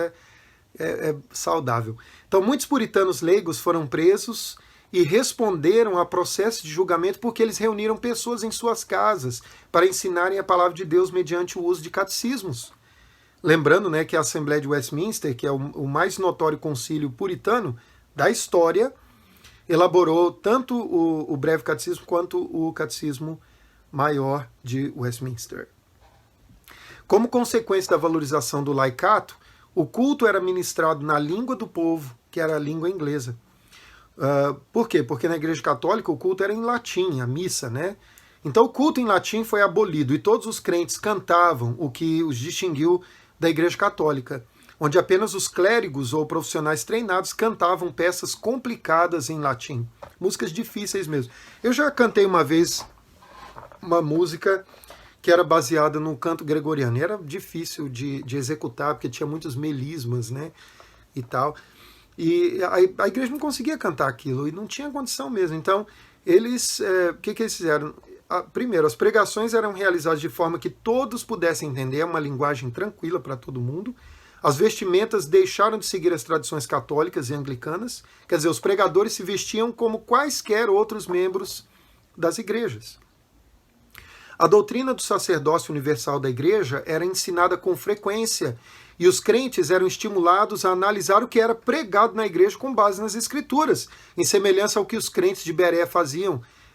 é saudável. Então muitos puritanos leigos foram presos e responderam a processo de julgamento porque eles reuniram pessoas em suas casas para ensinarem a palavra de Deus mediante o uso de catecismos. Lembrando, né, que a Assembleia de Westminster, que é o mais notório concílio puritano da história, elaborou tanto o breve catecismo quanto o catecismo maior de Westminster. Como consequência da valorização do laicato, o culto era ministrado na língua do povo, que era a língua inglesa. Por quê? Porque na Igreja Católica o culto era em latim, a missa, né? Então o culto em latim foi abolido e todos os crentes cantavam, o que os distinguiu da Igreja Católica, onde apenas os clérigos ou profissionais treinados cantavam peças complicadas em latim, músicas difíceis mesmo. Eu já cantei uma vez uma música que era baseada no canto gregoriano, e era difícil de executar, porque tinha muitos melismas, né, e tal. E a igreja não conseguia cantar aquilo, e não tinha condição mesmo. Então, eles, o que eles fizeram? Primeiro, as pregações eram realizadas de forma que todos pudessem entender, uma linguagem tranquila para todo mundo. As vestimentas deixaram de seguir as tradições católicas e anglicanas, quer dizer, os pregadores se vestiam como quaisquer outros membros das igrejas. A doutrina do sacerdócio universal da igreja era ensinada com frequência, e os crentes eram estimulados a analisar o que era pregado na igreja com base nas escrituras, em semelhança ao que os crentes de Bereia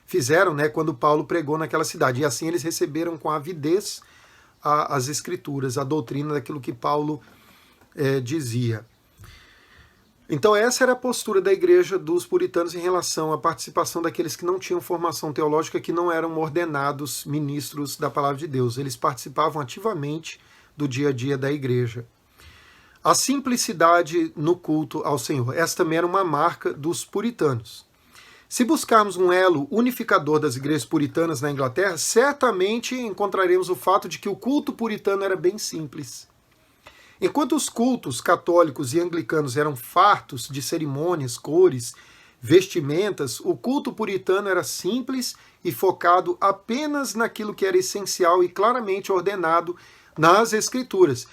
fizeram, né, quando Paulo pregou naquela cidade. E assim eles receberam com avidez as escrituras, a doutrina daquilo que Paulo dizia. Então essa era a postura da igreja dos puritanos em relação à participação daqueles que não tinham formação teológica, que não eram ordenados ministros da palavra de Deus. Eles participavam ativamente do dia a dia da igreja. A simplicidade no culto ao Senhor. Essa também era uma marca dos puritanos. Se buscarmos um elo unificador das igrejas puritanas na Inglaterra, certamente encontraremos o fato de que o culto puritano era bem simples. Enquanto os cultos católicos e anglicanos eram fartos de cerimônias, cores, vestimentas, o culto puritano era simples e focado apenas naquilo que era essencial e claramente ordenado nas Escrituras.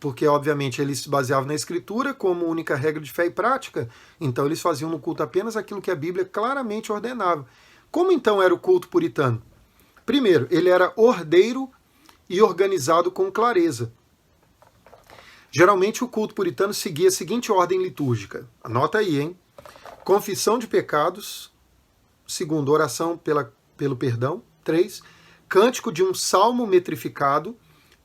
Porque, obviamente, eles se baseavam na Escritura como única regra de fé e prática, então eles faziam no culto apenas aquilo que a Bíblia claramente ordenava. Como então era o culto puritano? Primeiro, ele era ordeiro e organizado com clareza. Geralmente o culto puritano seguia a seguinte ordem litúrgica. Anota aí, hein? Confissão de pecados. 2, oração pelo perdão. 3, cântico de um salmo metrificado.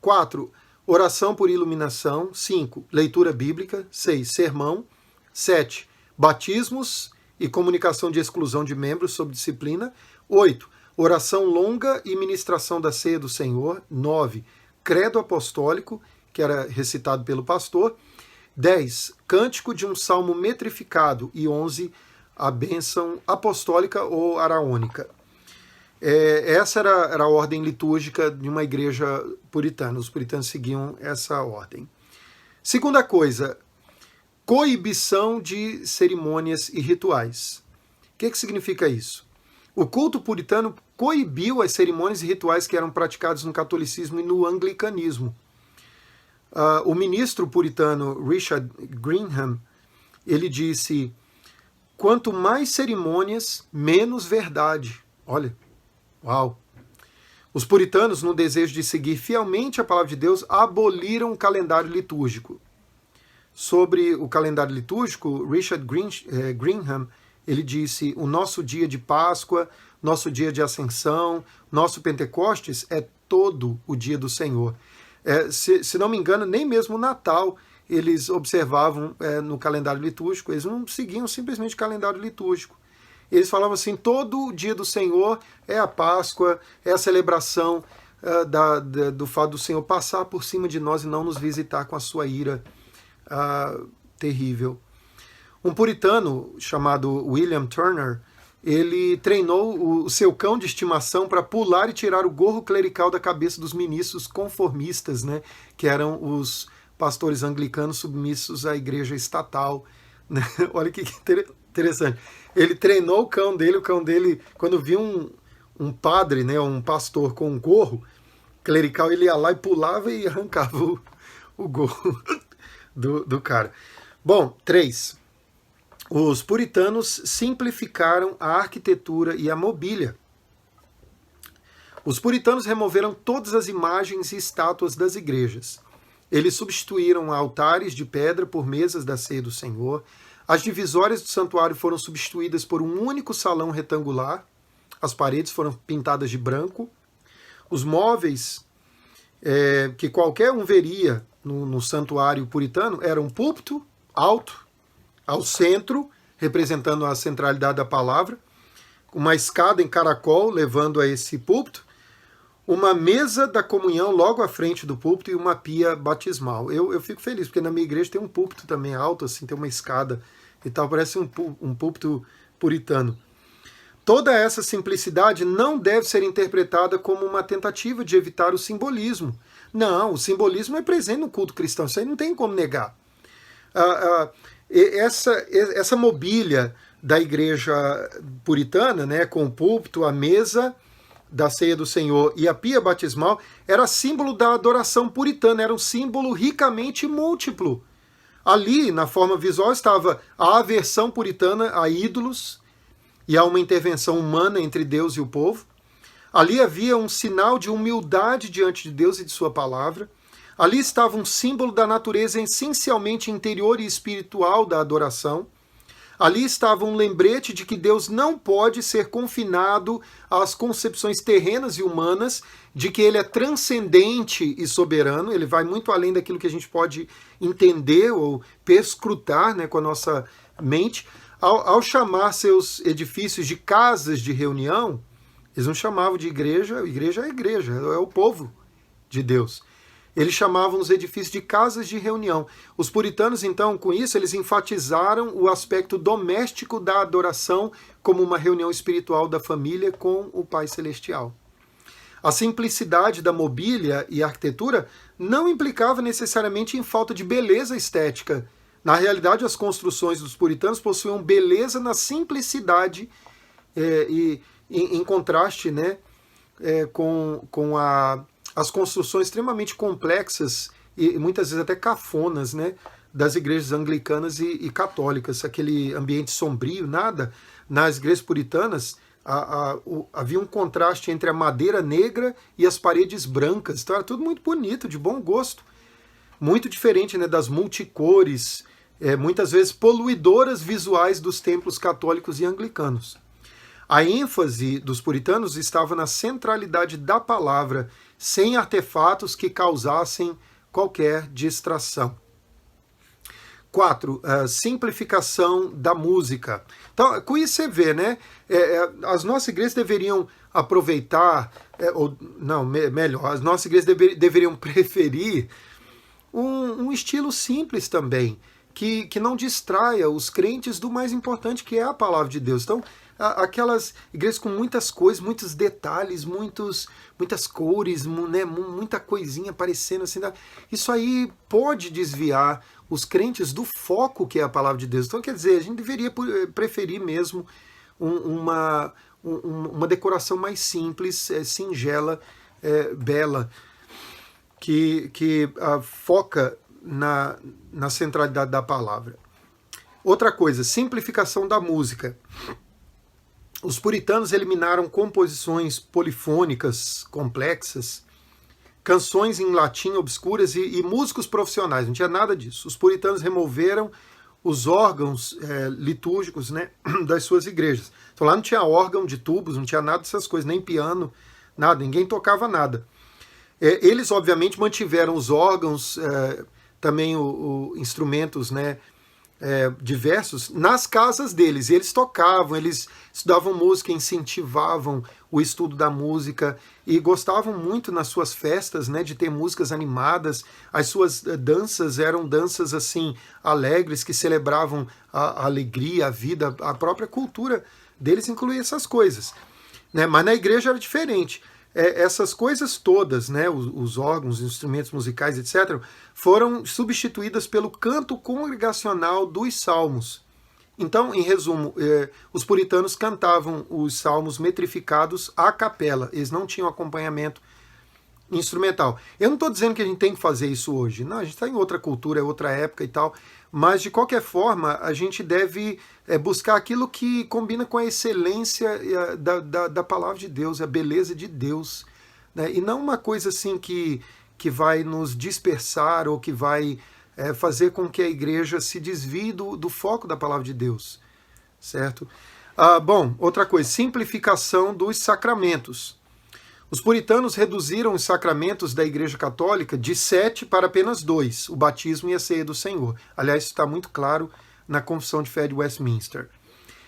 4, oração por iluminação. 5, leitura bíblica. 6, sermão. 7, batismos e comunicação de exclusão de membros sob disciplina. 8, oração longa e ministração da ceia do Senhor. 9, credo apostólico, que era recitado pelo pastor. 10, cântico de um salmo metrificado. E 11, a bênção apostólica ou araônica. Essa era a ordem litúrgica de uma igreja puritana. Os puritanos seguiam essa ordem. Segunda coisa, coibição de cerimônias e rituais. O que significa isso? O culto puritano coibiu as cerimônias e rituais que eram praticados no catolicismo e no anglicanismo. O ministro puritano Richard Greenham, ele disse: quanto mais cerimônias, menos verdade. Olha, uau! Os puritanos, no desejo de seguir fielmente a palavra de Deus, aboliram o calendário litúrgico. Sobre o calendário litúrgico, Richard Greenham, ele disse: o nosso dia de Páscoa, nosso dia de Ascensão, nosso Pentecostes é todo o dia do Senhor. Se não me engano, nem mesmo o Natal eles observavam no calendário litúrgico, eles não seguiam simplesmente o calendário litúrgico. Eles falavam assim: todo o dia do Senhor é a Páscoa, é a celebração do fato do Senhor passar por cima de nós e não nos visitar com a sua ira terrível. Um puritano chamado William Turner, ele treinou o seu cão de estimação para pular e tirar o gorro clerical da cabeça dos ministros conformistas, né, que eram os pastores anglicanos submissos à igreja estatal. Né? Olha que interessante. Ele treinou o cão dele, quando viu um padre, né, um pastor com um gorro clerical, ele ia lá e pulava e arrancava o gorro do cara. Bom, 3. Os puritanos simplificaram a arquitetura e a mobília. Os puritanos removeram todas as imagens e estátuas das igrejas. Eles substituíram altares de pedra por mesas da ceia do Senhor. As divisórias do santuário foram substituídas por um único salão retangular. As paredes foram pintadas de branco. Os móveis que qualquer um veria no santuário puritano eram um púlpito alto, ao centro, representando a centralidade da palavra, uma escada em caracol levando a esse púlpito, uma mesa da comunhão logo à frente do púlpito e uma pia batismal. Eu fico feliz, porque na minha igreja tem um púlpito também alto, assim, tem uma escada e tal, parece um púlpito puritano. Toda essa simplicidade não deve ser interpretada como uma tentativa de evitar o simbolismo. Não, o simbolismo é presente no culto cristão, isso aí não tem como negar. Essa mobília da igreja puritana, né, com o púlpito, a mesa da ceia do Senhor e a pia batismal, era símbolo da adoração puritana, era um símbolo ricamente múltiplo. Ali, na forma visual, estava a aversão puritana a ídolos e a uma intervenção humana entre Deus e o povo. Ali havia um sinal de humildade diante de Deus e de sua palavra. Ali estava um símbolo da natureza essencialmente interior e espiritual da adoração. Ali estava um lembrete de que Deus não pode ser confinado às concepções terrenas e humanas, de que ele é transcendente e soberano, ele vai muito além daquilo que a gente pode entender ou perscrutar, né, com a nossa mente. Ao chamar seus edifícios de casas de reunião, eles não chamavam de igreja, igreja é igreja, é o povo de Deus. Eles chamavam os edifícios de casas de reunião. Os puritanos, então, com isso, eles enfatizaram o aspecto doméstico da adoração como uma reunião espiritual da família com o Pai Celestial. A simplicidade da mobília e arquitetura não implicava necessariamente em falta de beleza estética. Na realidade, as construções dos puritanos possuíam beleza na simplicidade e em contraste, né, com as construções extremamente complexas e muitas vezes até cafonas, né, das igrejas anglicanas e católicas. Aquele ambiente sombrio, nada. Nas igrejas puritanas havia um contraste entre a madeira negra e as paredes brancas. Então era tudo muito bonito, de bom gosto. Muito diferente, né, das multicores, muitas vezes poluidoras visuais dos templos católicos e anglicanos. A ênfase dos puritanos estava na centralidade da palavra, sem artefatos que causassem qualquer distração. 4. Simplificação da música. Então, com isso você vê, né? As nossas igrejas deveriam aproveitar, as nossas igrejas deveriam preferir um estilo simples também, que não distraia os crentes do mais importante, que é a palavra de Deus. Então, aquelas igrejas com muitas coisas, muitos detalhes, muitas cores, né, muita coisinha aparecendo assim. Isso aí pode desviar os crentes do foco que é a palavra de Deus. Então, quer dizer, a gente deveria preferir mesmo uma decoração mais simples, singela, bela, que foca na centralidade da palavra. Outra coisa, simplificação da música. Os puritanos eliminaram composições polifônicas complexas, canções em latim obscuras e músicos profissionais. Não tinha nada disso. Os puritanos removeram os órgãos litúrgicos, né, das suas igrejas. Então lá não tinha órgão de tubos, não tinha nada dessas coisas, nem piano, nada, ninguém tocava nada. Eles, obviamente, mantiveram os órgãos, também instrumentos, né, diversos, nas casas deles. E eles tocavam, eles estudavam música, incentivavam o estudo da música e gostavam muito nas suas festas, né, de ter músicas animadas. As suas danças eram danças assim alegres, que celebravam a alegria, a vida, a própria cultura deles incluía essas coisas, né? Mas na igreja era diferente. Essas coisas todas, né, os órgãos, os instrumentos musicais, etc., foram substituídas pelo canto congregacional dos salmos. Então, em resumo, os puritanos cantavam os salmos metrificados a capela, eles não tinham acompanhamento instrumental. Eu não estou dizendo que a gente tem que fazer isso hoje, não, a gente está em outra cultura, é outra época e tal, mas de qualquer forma a gente deve buscar aquilo que combina com a excelência da palavra de Deus, a beleza de Deus, né? E não uma coisa assim que vai nos dispersar ou que vai fazer com que a igreja se desvie do foco da palavra de Deus, certo? Bom, outra coisa, simplificação dos sacramentos. Os puritanos reduziram os sacramentos da Igreja Católica de 7 para apenas 2, o batismo e a ceia do Senhor. Aliás, isso está muito claro na Confissão de Fé de Westminster.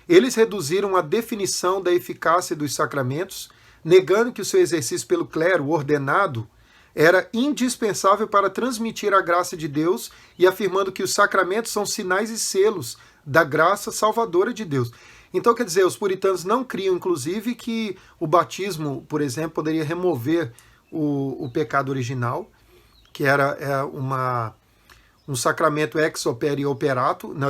Eles reduziram a definição da eficácia dos sacramentos, negando que o seu exercício pelo clero ordenado era indispensável para transmitir a graça de Deus e afirmando que os sacramentos são sinais e selos da graça salvadora de Deus. Então, quer dizer, os puritanos não criam, inclusive, que o batismo, por exemplo, poderia remover o pecado original, que era um sacramento ex opere operato, não,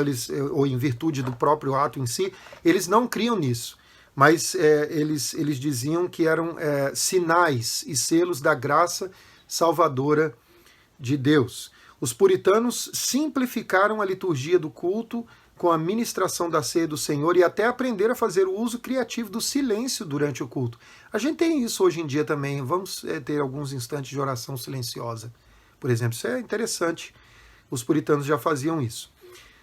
ou em virtude do próprio ato em si. Eles não criam nisso, mas eles diziam que eram sinais e selos da graça salvadora de Deus. Os puritanos simplificaram a liturgia do culto com a ministração da ceia do Senhor e até aprender a fazer o uso criativo do silêncio durante o culto. A gente tem isso hoje em dia também. Vamos ter alguns instantes de oração silenciosa, por exemplo. Isso é interessante. Os puritanos já faziam isso.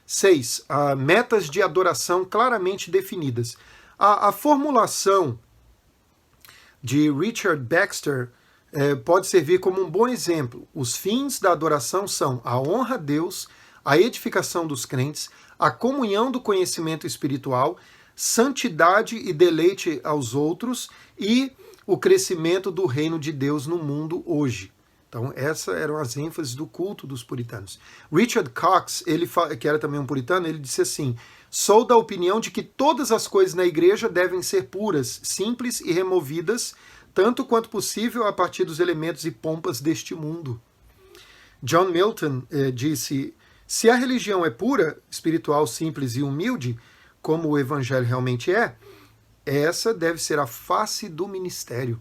6. Metas de adoração claramente definidas. A formulação de Richard Baxter pode servir como um bom exemplo. Os fins da adoração são a honra a Deus, a edificação dos crentes, a comunhão do conhecimento espiritual, santidade e deleite aos outros e o crescimento do reino de Deus no mundo hoje. Então, essas eram as ênfases do culto dos puritanos. Richard Cox, que era também um puritano, ele disse assim: sou da opinião de que todas as coisas na igreja devem ser puras, simples e removidas, tanto quanto possível a partir dos elementos e pompas deste mundo. John Milton disse: se a religião é pura, espiritual, simples e humilde, como o evangelho realmente é, essa deve ser a face do ministério.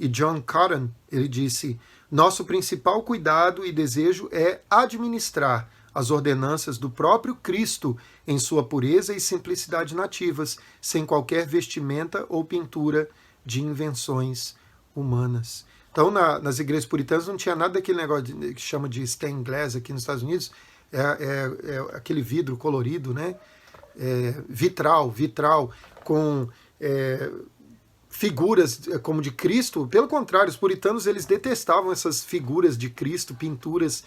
E John Cotton, ele disse: nosso principal cuidado e desejo é administrar as ordenanças do próprio Cristo em sua pureza e simplicidade nativas, sem qualquer vestimenta ou pintura de invenções humanas. Então, nas igrejas puritanas não tinha nada daquele negócio que chama de stained glass aqui nos Estados Unidos, aquele vidro colorido, né? Vitral, com figuras como de Cristo. Pelo contrário, os puritanos eles detestavam essas figuras de Cristo, pinturas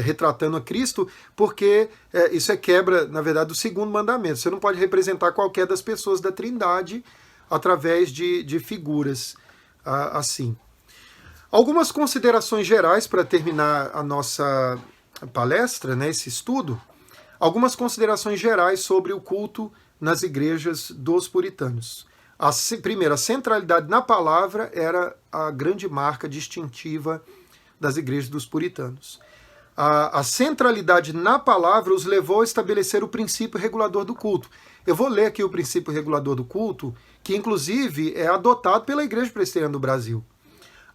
retratando a Cristo, porque isso é quebra, na verdade, do segundo mandamento. Você não pode representar qualquer das pessoas da Trindade através de figuras assim. Algumas considerações gerais para terminar a nossa palestra, né, esse estudo. Algumas considerações gerais sobre o culto nas igrejas dos puritanos. Primeiro, a centralidade na palavra era a grande marca distintiva das igrejas dos puritanos. A centralidade na palavra os levou a estabelecer o princípio regulador do culto. Eu vou ler aqui o princípio regulador do culto, que inclusive é adotado pela Igreja Presbiteriana do Brasil.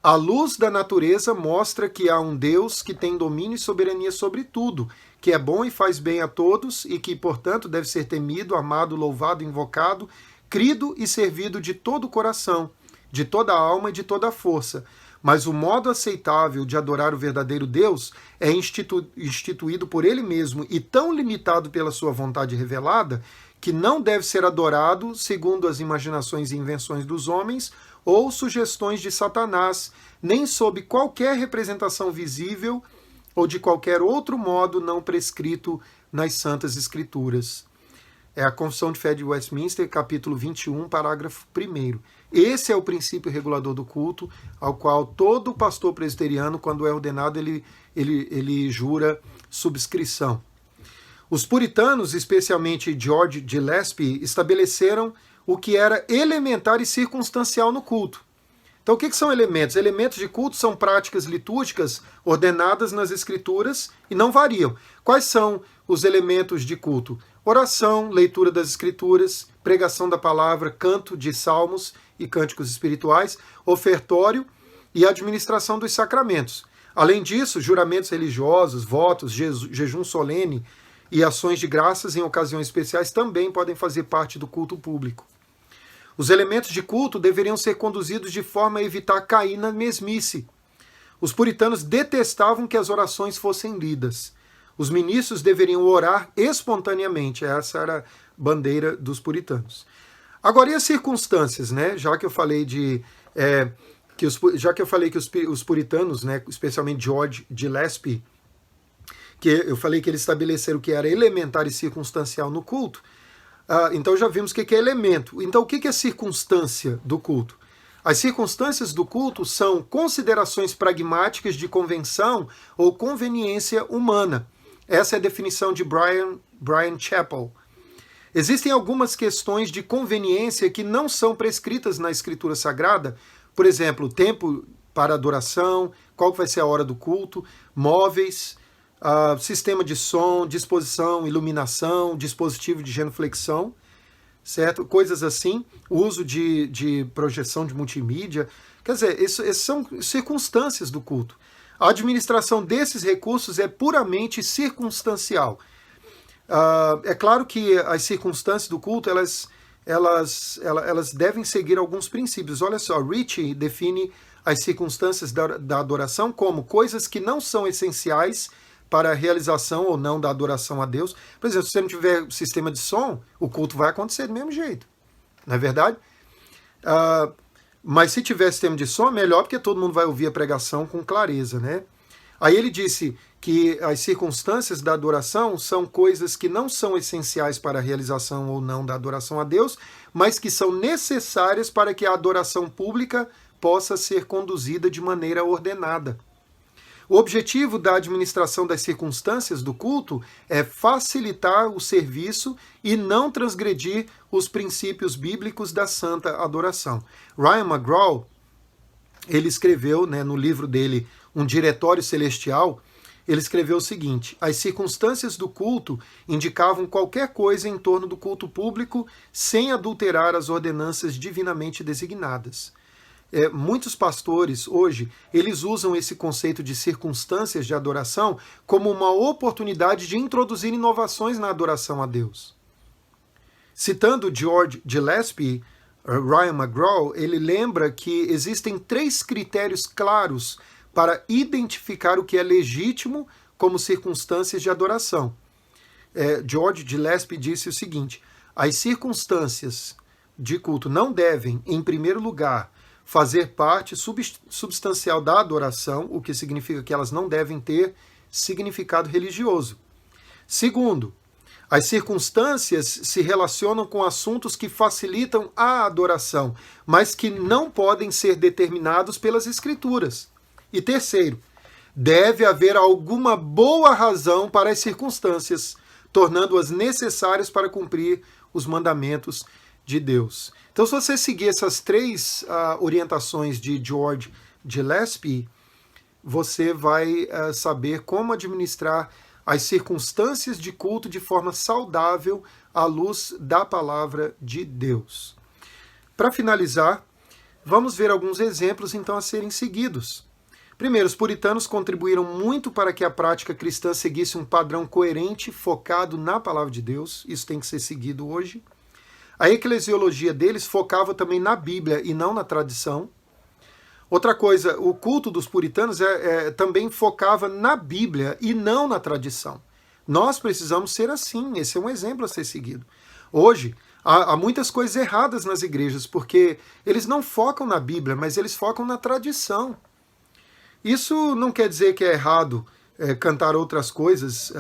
A luz da natureza mostra que há um Deus que tem domínio e soberania sobre tudo, que é bom e faz bem a todos e que, portanto, deve ser temido, amado, louvado, invocado, crido e servido de todo o coração, de toda a alma e de toda a força, mas o modo aceitável de adorar o verdadeiro Deus é instituído por ele mesmo e tão limitado pela sua vontade revelada que não deve ser adorado segundo as imaginações e invenções dos homens ou sugestões de Satanás, nem sob qualquer representação visível ou de qualquer outro modo não prescrito nas Santas Escrituras. É a Confissão de Fé de Westminster, capítulo 21, parágrafo 1º. Esse é o princípio regulador do culto, ao qual todo pastor presbiteriano, quando é ordenado, ele jura subscrição. Os puritanos, especialmente George Gillespie, estabeleceram o que era elementar e circunstancial no culto. Então, o que são elementos? Elementos de culto são práticas litúrgicas ordenadas nas Escrituras e não variam. Quais são os elementos de culto? Oração, leitura das Escrituras, pregação da palavra, canto de salmos e cânticos espirituais, ofertório e administração dos sacramentos. Além disso, juramentos religiosos, votos, jejum solene e ações de graças em ocasiões especiais também podem fazer parte do culto público. Os elementos de culto deveriam ser conduzidos de forma a evitar cair na mesmice. Os puritanos detestavam que as orações fossem lidas. Os ministros deveriam orar espontaneamente. Essa era a bandeira dos puritanos. Agora, e as circunstâncias, né? Já que eu falei que os puritanos, né, especialmente George Gillespie, que eu falei que eles estabeleceram o que era elementar e circunstancial no culto. Então já vimos o que é elemento. Então o que é circunstância do culto? As circunstâncias do culto são considerações pragmáticas de convenção ou conveniência humana. Essa é a definição de Brian Chappell. Existem algumas questões de conveniência que não são prescritas na Escritura Sagrada. Por exemplo, o tempo para adoração, qual vai ser a hora do culto, móveis, sistema de som, disposição, iluminação, dispositivo de genuflexão, certo? Coisas assim, o uso de projeção de multimídia. Quer dizer, essas são circunstâncias do culto. A administração desses recursos é puramente circunstancial. É claro que as circunstâncias do culto, elas devem seguir alguns princípios. Olha só, Ritchie define as circunstâncias da adoração como coisas que não são essenciais para a realização ou não da adoração a Deus. Por exemplo, se você não tiver sistema de som, o culto vai acontecer do mesmo jeito. Não é verdade? Mas se tiver sistema de som, é melhor, porque todo mundo vai ouvir a pregação com clareza, né? Aí ele disse que as circunstâncias da adoração são coisas que não são essenciais para a realização ou não da adoração a Deus, mas que são necessárias para que a adoração pública possa ser conduzida de maneira ordenada. O objetivo da administração das circunstâncias do culto é facilitar o serviço e não transgredir os princípios bíblicos da santa adoração. Ryan McGraw, ele escreveu, né, no livro dele, Um Diretório Celestial, ele escreveu o seguinte: as circunstâncias do culto indicavam qualquer coisa em torno do culto público sem adulterar as ordenanças divinamente designadas. Muitos pastores hoje, eles usam esse conceito de circunstâncias de adoração como uma oportunidade de introduzir inovações na adoração a Deus. Citando George Gillespie, Ryan McGraw, ele lembra que existem 3 critérios claros para identificar o que é legítimo como circunstâncias de adoração. George Gillespie disse o seguinte: as circunstâncias de culto não devem, em primeiro lugar, fazer parte substancial da adoração, o que significa que elas não devem ter significado religioso. Segundo, as circunstâncias se relacionam com assuntos que facilitam a adoração, mas que não podem ser determinados pelas Escrituras. E terceiro, deve haver alguma boa razão para as circunstâncias, tornando-as necessárias para cumprir os mandamentos de Deus. Então, se você seguir essas 3 orientações de George Gillespie, você vai saber como administrar as circunstâncias de culto de forma saudável à luz da palavra de Deus. Para finalizar, vamos ver alguns exemplos então a serem seguidos. Primeiro, os puritanos contribuíram muito para que a prática cristã seguisse um padrão coerente, focado na palavra de Deus. Isso tem que ser seguido hoje. A eclesiologia deles focava também na Bíblia e não na tradição. Outra coisa, o culto dos puritanos também focava na Bíblia e não na tradição. Nós precisamos ser assim, esse é um exemplo a ser seguido. Hoje, há muitas coisas erradas nas igrejas, porque eles não focam na Bíblia, mas eles focam na tradição. Isso não quer dizer que é errado cantar outras coisas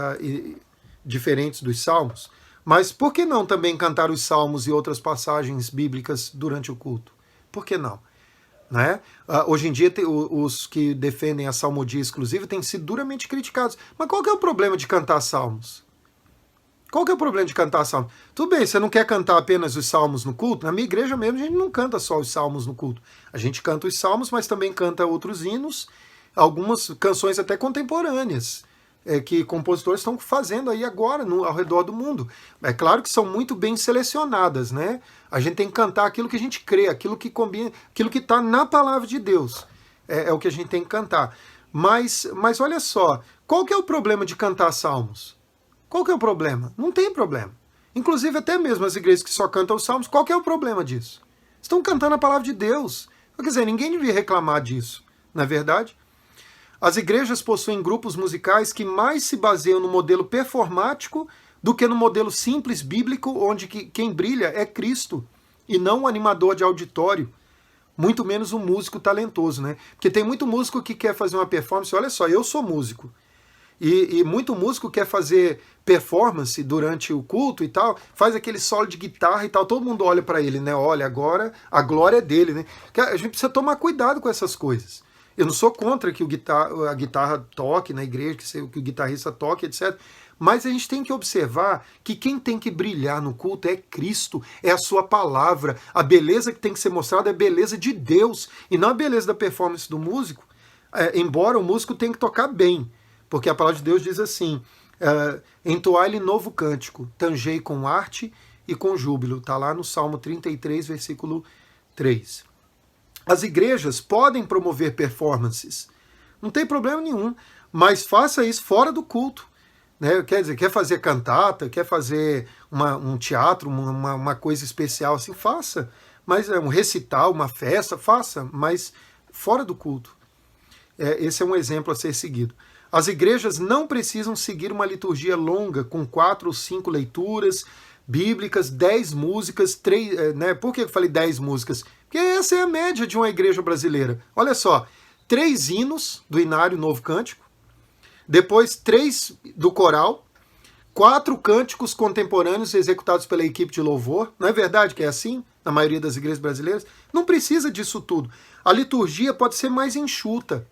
diferentes dos salmos, mas por que não também cantar os salmos e outras passagens bíblicas durante o culto? Por que não? Né? Hoje em dia, os que defendem a salmodia exclusiva têm sido duramente criticados. Mas qual que é o problema de cantar salmos? Qual que é o problema de cantar salmos? Tudo bem, você não quer cantar apenas os salmos no culto? Na minha igreja mesmo, a gente não canta só os salmos no culto. A gente canta os salmos, mas também canta outros hinos, algumas canções até contemporâneas, que compositores estão fazendo aí agora ao redor do mundo. É claro que são muito bem selecionadas, né? A gente tem que cantar aquilo que a gente crê, aquilo que combina, aquilo que está na palavra de Deus. É o que a gente tem que cantar. Mas olha só, qual que é o problema de cantar salmos? Qual que é o problema? Não tem problema. Inclusive até mesmo as igrejas que só cantam os salmos, qual que é o problema disso? Estão cantando a palavra de Deus. Quer dizer, ninguém devia reclamar disso, não é verdade? As igrejas possuem grupos musicais que mais se baseiam no modelo performático do que no modelo simples bíblico, onde quem brilha é Cristo e não um animador de auditório, muito menos um músico talentoso, né? Porque tem muito músico que quer fazer uma performance, olha só, eu sou músico, e muito músico quer fazer performance durante o culto e tal, faz aquele solo de guitarra e tal, todo mundo olha para ele, né? Olha, agora a glória é dele, né? A gente precisa tomar cuidado com essas coisas. Eu não sou contra que a guitarra toque na igreja, que o guitarrista toque, etc. Mas a gente tem que observar que quem tem que brilhar no culto é Cristo, é a sua palavra. A beleza que tem que ser mostrada é a beleza de Deus, e não a beleza da performance do músico, embora o músico tenha que tocar bem. Porque a palavra de Deus diz assim, entoai-lhe novo cântico, tangei com arte e com júbilo. Está lá no Salmo 33, versículo 3. As igrejas podem promover performances, não tem problema nenhum, mas faça isso fora do culto. Né? Quer dizer, quer fazer cantata, quer fazer um teatro, uma coisa especial assim, faça. Mas um recital, uma festa, faça, mas fora do culto. Esse é um exemplo a ser seguido. As igrejas não precisam seguir uma liturgia longa, com 4 ou 5 leituras bíblicas, 10 músicas, 3, né? Por que eu falei 10 músicas? Porque essa é a média de uma igreja brasileira. Olha só, 3 hinos do Inário Novo Cântico, depois 3 do coral, 4 cânticos contemporâneos executados pela equipe de louvor. Não é verdade que é assim na maioria das igrejas brasileiras? Não precisa disso tudo. A liturgia pode ser mais enxuta,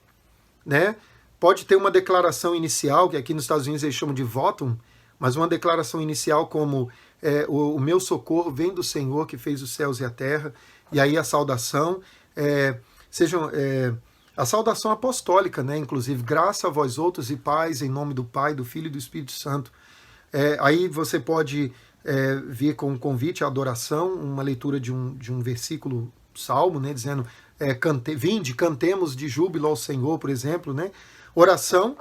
né? Pode ter uma declaração inicial, que aqui nos Estados Unidos eles chamam de votum, mas uma declaração inicial como o meu socorro vem do Senhor que fez os céus e a terra, e aí a saudação, a saudação apostólica, né? Inclusive, graça a vós outros e paz em nome do Pai, do Filho e do Espírito Santo. Aí você pode vir com um convite à adoração, uma leitura de um versículo salmo, né? Dizendo, vinde, cantemos de júbilo ao Senhor, por exemplo, né? Oração,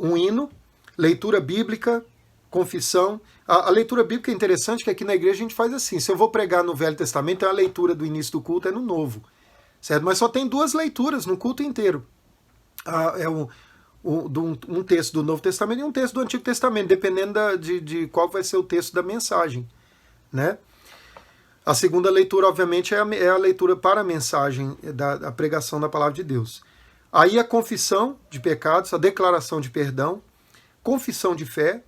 um hino, leitura bíblica, confissão. A leitura bíblica é interessante, que aqui na igreja a gente faz assim, se eu vou pregar no Velho Testamento, a leitura do início do culto é no Novo, certo? Mas só tem 2 leituras no culto inteiro. Um texto do Novo Testamento e um texto do Antigo Testamento, dependendo de qual vai ser o texto da mensagem, né? A segunda leitura, obviamente, é a leitura para a mensagem da pregação da palavra de Deus. Aí a confissão de pecados, a declaração de perdão, confissão de fé,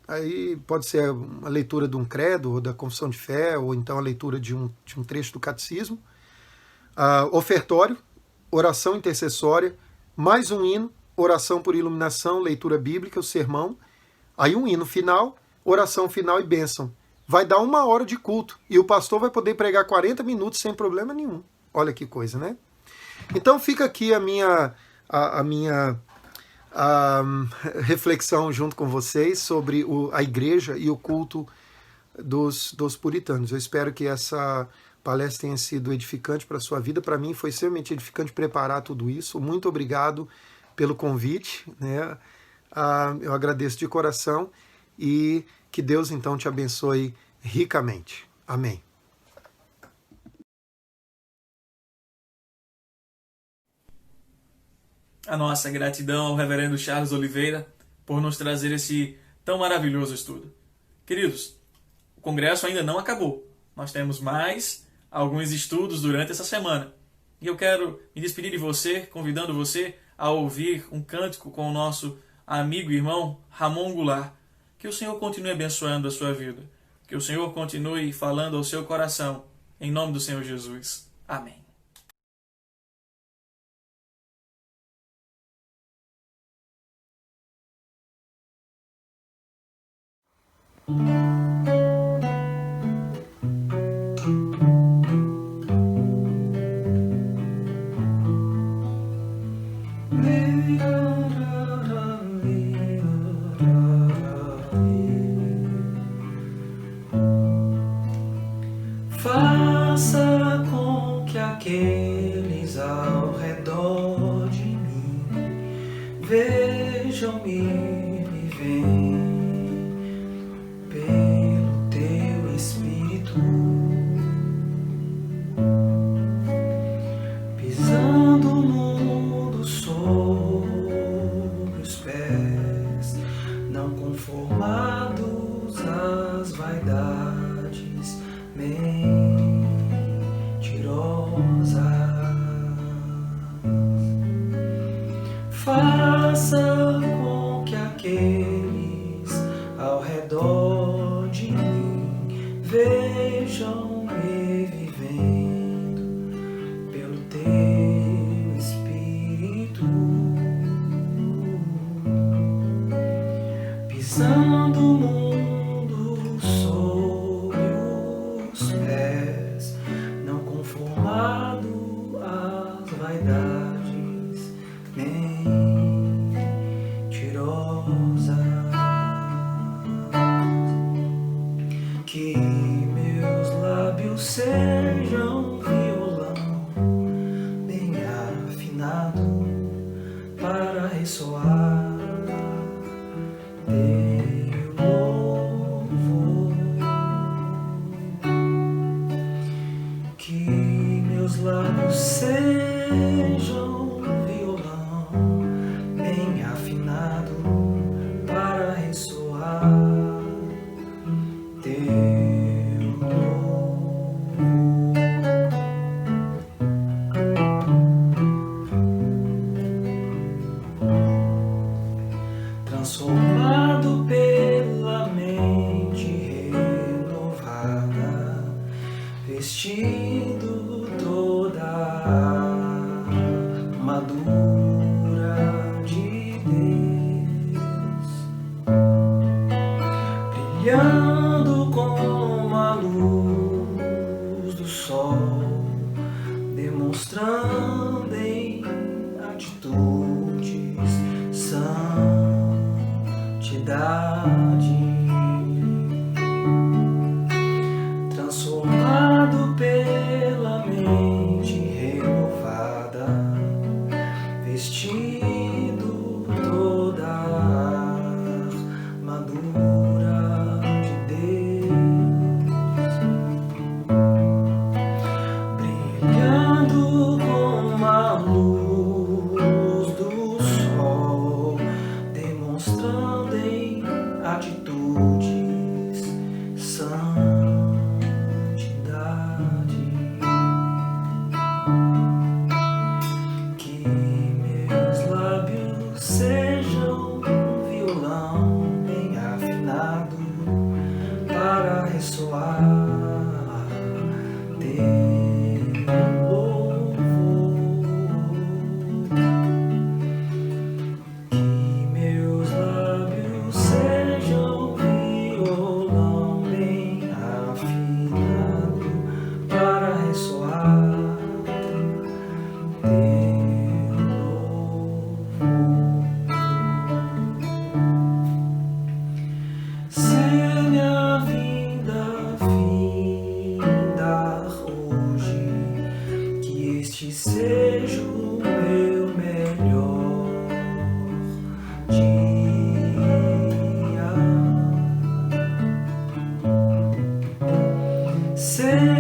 aí pode ser a leitura de um credo, ou da confissão de fé, ou então a leitura de um trecho do catecismo, ofertório, oração intercessória, mais um hino, oração por iluminação, leitura bíblica, o sermão, aí um hino final, oração final e bênção. Vai dar 1 hora de culto, e o pastor vai poder pregar 40 minutos sem problema nenhum. Olha que coisa, né? Então fica aqui a minha reflexão junto com vocês sobre a igreja e o culto dos puritanos. Eu espero que essa palestra tenha sido edificante para a sua vida. Para mim foi extremamente edificante preparar tudo isso. Muito obrigado pelo convite, né? Eu agradeço de coração e que Deus então te abençoe ricamente. Amém. a nossa gratidão ao reverendo Charles Oliveira por nos trazer esse tão maravilhoso estudo. Queridos, o congresso ainda não acabou. Nós temos mais alguns estudos durante essa semana. E eu quero me despedir de você, convidando você a ouvir um cântico com o nosso amigo e irmão Ramon Goulart. Que o Senhor continue abençoando a sua vida. Que o Senhor continue falando ao seu coração. Em nome do Senhor Jesus. Amém. Faça com que aqueles ao redor de mim vejam-me vivendo pelo teu Espírito, pisando o mundo sobre os pés, não conformados às vaidades mentirosas. Faça com que aqueles ao redor de mim vejam-me vivendo pelo teu Espírito, pisando o mundo sobre os pés, não conformado às vaidades mentirosas. Que meus lábios sejam violão bem afinado para ressoar teu louvor. Que meus lábios sejam violão bem afinado para ressoar teu louvor. Transformado pela mente renovada, vestindo toda a armadura de Deus, brilhando como a luz do sol, demonstrando em atitudes santidade. Transformado pela mente renovada, vestindo toda a armadura de Deus, brilhando como a luz do sol, demonstrando em atitudes santidade. Que meus lábios sejam um violão bem afinado para ressoar teu louvor. Que meus lábios sejam violão bem afinado para ressoar teu louvor. Se minha vinda findar hoje, que este seja o meu melhor dia. Se